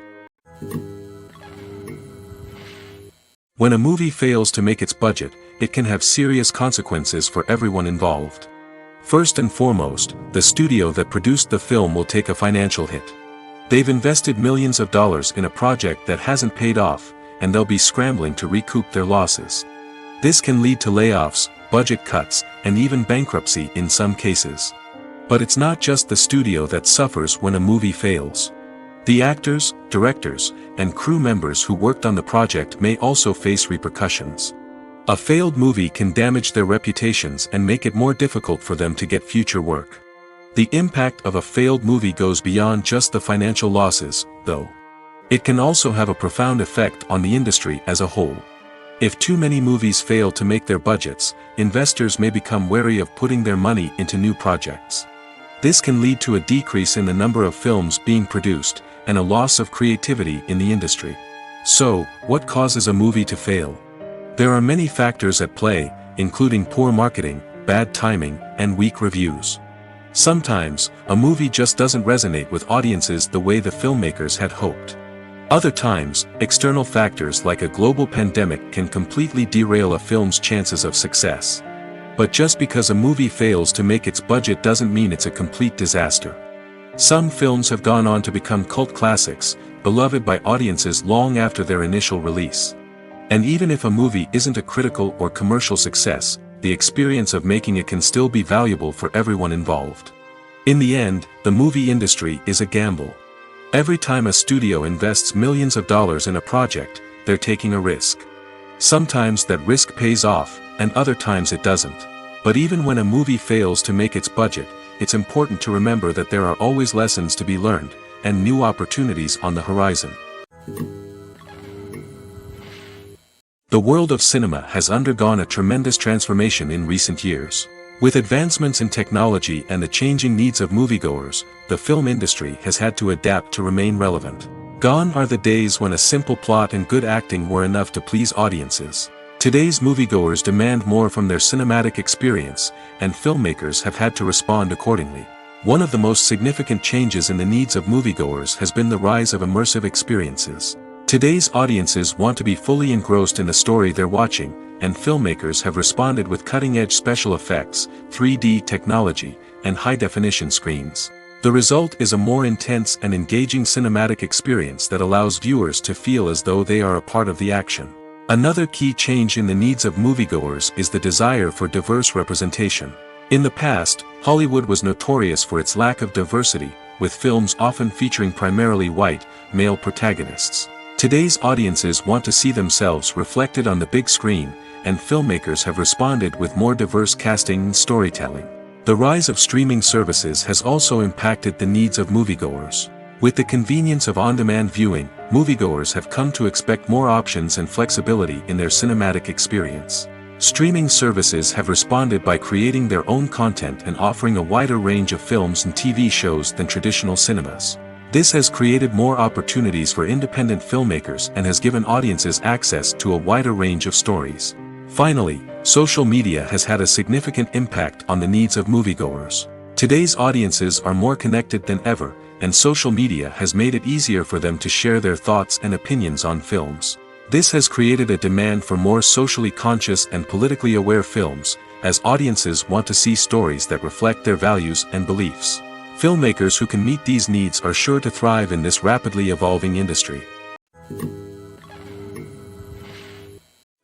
When a movie fails to make its budget, it can have serious consequences for everyone involved. First and foremost, the studio that produced the film will take a financial hit. They've invested millions of dollars in a project that hasn't paid off, and they'll be scrambling to recoup their losses. This can lead to layoffs, budget cuts, and even bankruptcy in some cases. But it's not just the studio that suffers when a movie fails. The actors, directors, and crew members who worked on the project may also face repercussions. A failed movie can damage their reputations and make it more difficult for them to get future work. The impact of a failed movie goes beyond just the financial losses, though. It can also have a profound effect on the industry as a whole. If too many movies fail to make their budgets, investors may become wary of putting their money into new projects. This can lead to a decrease in the number of films being produced, and a loss of creativity in the industry. So, what causes a movie to fail? There are many factors at play, including poor marketing, bad timing, and weak reviews. Sometimes, a movie just doesn't resonate with audiences the way the filmmakers had hoped. Other times, external factors like a global pandemic can completely derail a film's chances of success. But just because a movie fails to make its budget doesn't mean it's a complete disaster. Some films have gone on to become cult classics, beloved by audiences long after their initial release. And even if a movie isn't a critical or commercial success, the experience of making it can still be valuable for everyone involved. In the end, the movie industry is a gamble. Every time a studio invests millions of dollars in a project, they're taking a risk. Sometimes that risk pays off, and other times it doesn't. But even when a movie fails to make its budget, it's important to remember that there are always lessons to be learned, and new opportunities on the horizon. The world of cinema has undergone a tremendous transformation in recent years. With advancements in technology and the changing needs of moviegoers, the film industry has had to adapt to remain relevant. Gone are the days when a simple plot and good acting were enough to please audiences. Today's moviegoers demand more from their cinematic experience, and filmmakers have had to respond accordingly. One of the most significant changes in the needs of moviegoers has been the rise of immersive experiences. Today's audiences want to be fully engrossed in the story they're watching, and filmmakers have responded with cutting-edge special effects, 3D technology, and high-definition screens. The result is a more intense and engaging cinematic experience that allows viewers to feel as though they are a part of the action. Another key change in the needs of moviegoers is the desire for diverse representation. In the past, Hollywood was notorious for its lack of diversity, with films often featuring primarily white, male protagonists. Today's audiences want to see themselves reflected on the big screen, and filmmakers have responded with more diverse casting and storytelling. The rise of streaming services has also impacted the needs of moviegoers. With the convenience of on-demand viewing, moviegoers have come to expect more options and flexibility in their cinematic experience. Streaming services have responded by creating their own content and offering a wider range of films and TV shows than traditional cinemas. This has created more opportunities for independent filmmakers and has given audiences access to a wider range of stories. Finally, social media has had a significant impact on the needs of moviegoers. Today's audiences are more connected than ever, and social media has made it easier for them to share their thoughts and opinions on films. This has created a demand for more socially conscious and politically aware films, as audiences want to see stories that reflect their values and beliefs. Filmmakers who can meet these needs are sure to thrive in this rapidly evolving industry.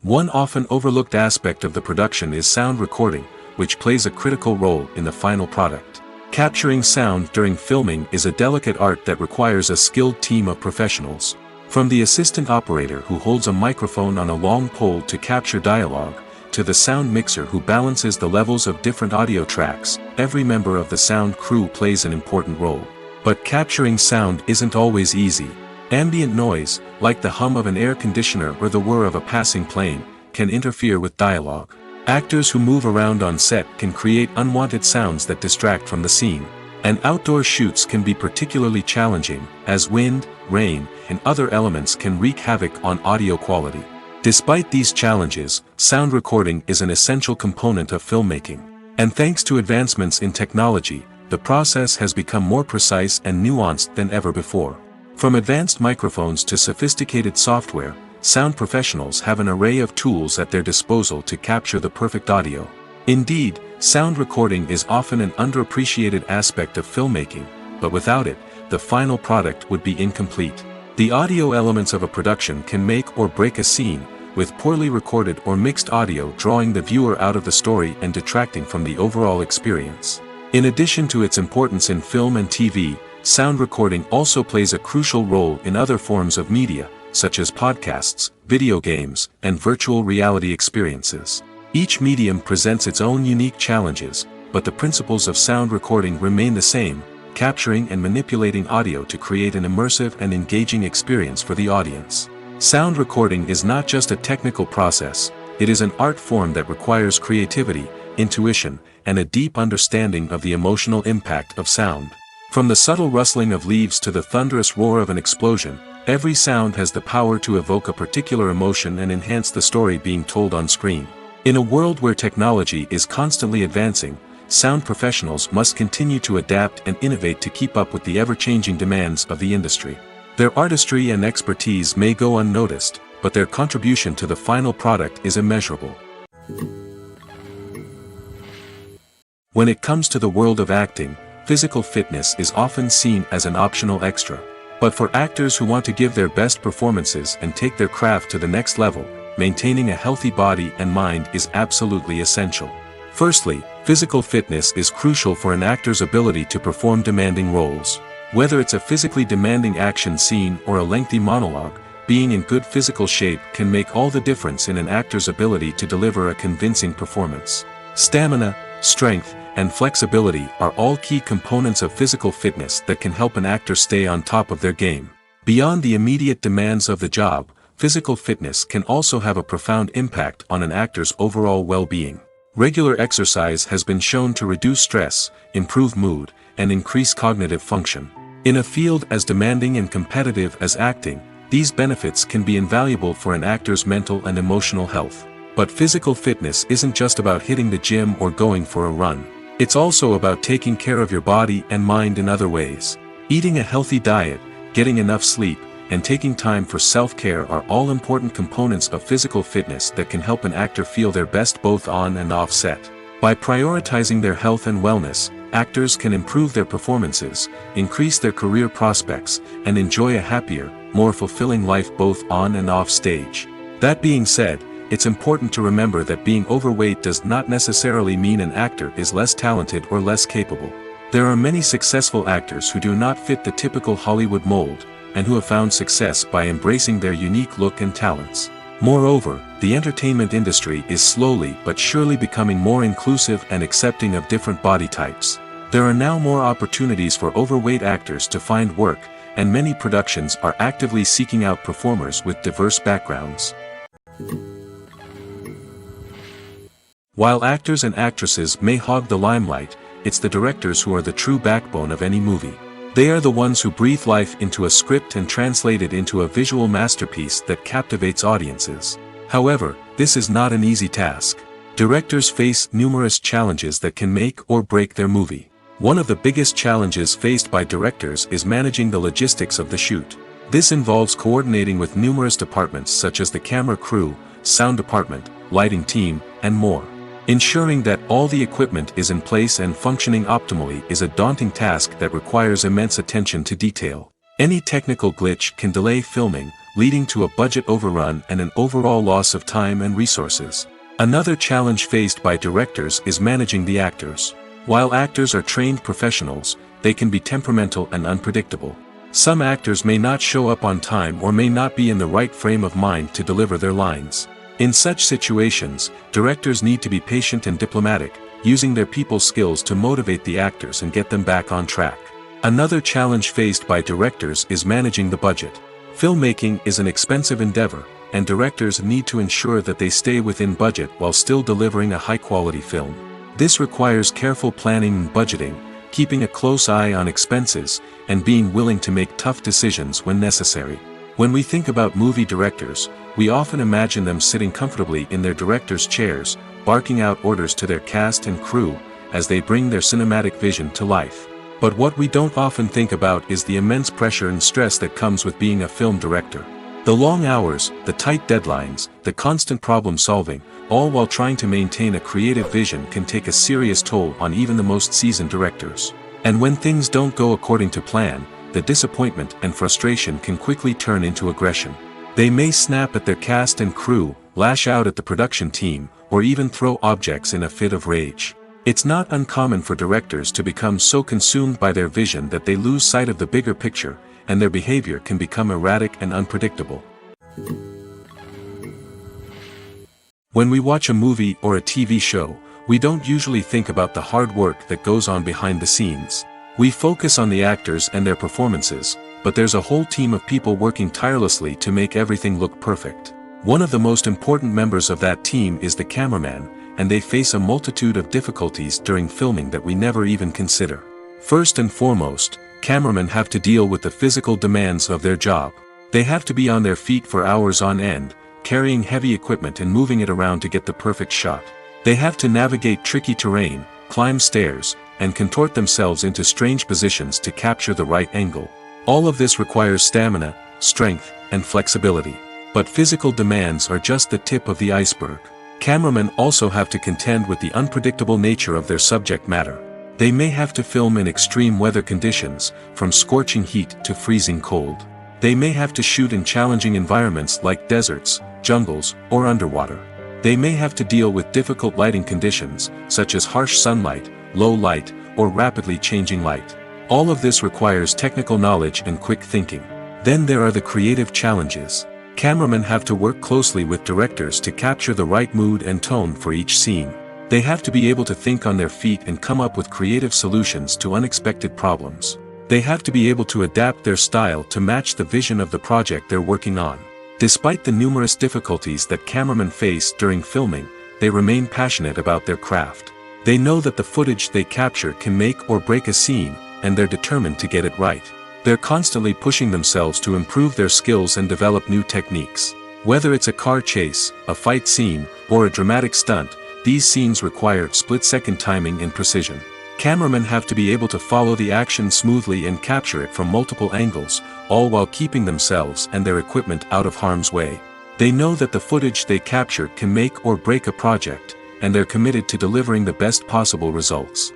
One often overlooked aspect of the production is sound recording, which plays a critical role in the final product. Capturing sound during filming is a delicate art that requires a skilled team of professionals. From the assistant operator who holds a microphone on a long pole to capture dialogue, to the sound mixer who balances the levels of different audio tracks, every member of the sound crew plays an important role. But capturing sound isn't always easy. Ambient noise, like the hum of an air conditioner or the whir of a passing plane, can interfere with dialogue. Actors who move around on set can create unwanted sounds that distract from the scene. And outdoor shoots can be particularly challenging, as wind, rain, and other elements can wreak havoc on audio quality. Despite these challenges, sound recording is an essential component of filmmaking. And thanks to advancements in technology, the process has become more precise and nuanced than ever before. From advanced microphones to sophisticated software, sound professionals have an array of tools at their disposal to capture the perfect audio. Indeed, sound recording is often an underappreciated aspect of filmmaking, but without it, the final product would be incomplete. The audio elements of a production can make or break a scene, with poorly recorded or mixed audio drawing the viewer out of the story and detracting from the overall experience. In addition to its importance in film and TV, sound recording also plays a crucial role in other forms of media, such as podcasts, video games, and virtual reality experiences. Each medium presents its own unique challenges, but the principles of sound recording remain the same, capturing and manipulating audio to create an immersive and engaging experience for the audience. Sound recording is not just a technical process, it is an art form that requires creativity, intuition, and a deep understanding of the emotional impact of sound. From the subtle rustling of leaves to the thunderous roar of an explosion, every sound has the power to evoke a particular emotion and enhance the story being told on screen. In a world where technology is constantly advancing, sound professionals must continue to adapt and innovate to keep up with the ever-changing demands of the industry. Their artistry and expertise may go unnoticed, but their contribution to the final product is immeasurable. When it comes to the world of acting, physical fitness is often seen as an optional extra. But for actors who want to give their best performances and take their craft to the next level, maintaining a healthy body and mind is absolutely essential. Firstly, physical fitness is crucial for an actor's ability to perform demanding roles. Whether it's a physically demanding action scene or a lengthy monologue, being in good physical shape can make all the difference in an actor's ability to deliver a convincing performance. Stamina, strength, and flexibility are all key components of physical fitness that can help an actor stay on top of their game. Beyond the immediate demands of the job, physical fitness can also have a profound impact on an actor's overall well-being. Regular exercise has been shown to reduce stress, improve mood, and increase cognitive function. In a field as demanding and competitive as acting, these benefits can be invaluable for an actor's mental and emotional health. But physical fitness isn't just about hitting the gym or going for a run. It's also about taking care of your body and mind in other ways. Eating a healthy diet, getting enough sleep, and taking time for self-care are all important components of physical fitness that can help an actor feel their best both on and off set. By prioritizing their health and wellness, actors can improve their performances, increase their career prospects, and enjoy a happier, more fulfilling life both on and off stage. That being said, it's important to remember that being overweight does not necessarily mean an actor is less talented or less capable. There are many successful actors who do not fit the typical Hollywood mold, and who have found success by embracing their unique look and talents. Moreover, the entertainment industry is slowly but surely becoming more inclusive and accepting of different body types. There are now more opportunities for overweight actors to find work, and many productions are actively seeking out performers with diverse backgrounds. While actors and actresses may hog the limelight, it's the directors who are the true backbone of any movie. They are the ones who breathe life into a script and translate it into a visual masterpiece that captivates audiences. However, this is not an easy task. Directors face numerous challenges that can make or break their movie. One of the biggest challenges faced by directors is managing the logistics of the shoot. This involves coordinating with numerous departments such as the camera crew, sound department, lighting team, and more. Ensuring that all the equipment is in place and functioning optimally is a daunting task that requires immense attention to detail. Any technical glitch can delay filming, leading to a budget overrun and an overall loss of time and resources. Another challenge faced by directors is managing the actors. While actors are trained professionals, they can be temperamental and unpredictable. Some actors may not show up on time or may not be in the right frame of mind to deliver their lines. In such situations, directors need to be patient and diplomatic, using their people skills to motivate the actors and get them back on track. Another challenge faced by directors is managing the budget. Filmmaking is an expensive endeavor, and directors need to ensure that they stay within budget while still delivering a high-quality film. This requires careful planning and budgeting, keeping a close eye on expenses, and being willing to make tough decisions when necessary. When we think about movie directors, we often imagine them sitting comfortably in their director's chairs, barking out orders to their cast and crew, as they bring their cinematic vision to life. But what we don't often think about is the immense pressure and stress that comes with being a film director. The long hours, the tight deadlines, the constant problem solving, all while trying to maintain a creative vision can take a serious toll on even the most seasoned directors. And when things don't go according to plan, the disappointment and frustration can quickly turn into aggression. They may snap at their cast and crew, lash out at the production team, or even throw objects in a fit of rage. It's not uncommon for directors to become so consumed by their vision that they lose sight of the bigger picture, and their behavior can become erratic and unpredictable. When we watch a movie or a TV show, we don't usually think about the hard work that goes on behind the scenes. We focus on the actors and their performances, but there's a whole team of people working tirelessly to make everything look perfect. One of the most important members of that team is the cameraman, and they face a multitude of difficulties during filming that we never even consider. First and foremost, cameramen have to deal with the physical demands of their job. They have to be on their feet for hours on end, carrying heavy equipment and moving it around to get the perfect shot. They have to navigate tricky terrain, climb stairs, and contort themselves into strange positions to capture the right angle. All of this requires stamina, strength, and flexibility. But physical demands are just the tip of the iceberg. Cameramen also have to contend with the unpredictable nature of their subject matter. They may have to film in extreme weather conditions, from scorching heat to freezing cold. They may have to shoot in challenging environments like deserts, jungles, or underwater. They may have to deal with difficult lighting conditions, such as harsh sunlight, low light, or rapidly changing light. All of this requires technical knowledge and quick thinking. Then there are the creative challenges. Cameramen have to work closely with directors to capture the right mood and tone for each scene. They have to be able to think on their feet and come up with creative solutions to unexpected problems. They have to be able to adapt their style to match the vision of the project they're working on. Despite the numerous difficulties that cameramen face during filming, they remain passionate about their craft. They know that the footage they capture can make or break a scene, and they're determined to get it right. They're constantly pushing themselves to improve their skills and develop new techniques. Whether it's a car chase, a fight scene, or a dramatic stunt, these scenes require split-second timing and precision. Cameramen have to be able to follow the action smoothly and capture it from multiple angles, all while keeping themselves and their equipment out of harm's way. They know that the footage they capture can make or break a project, and they're committed to delivering the best possible results.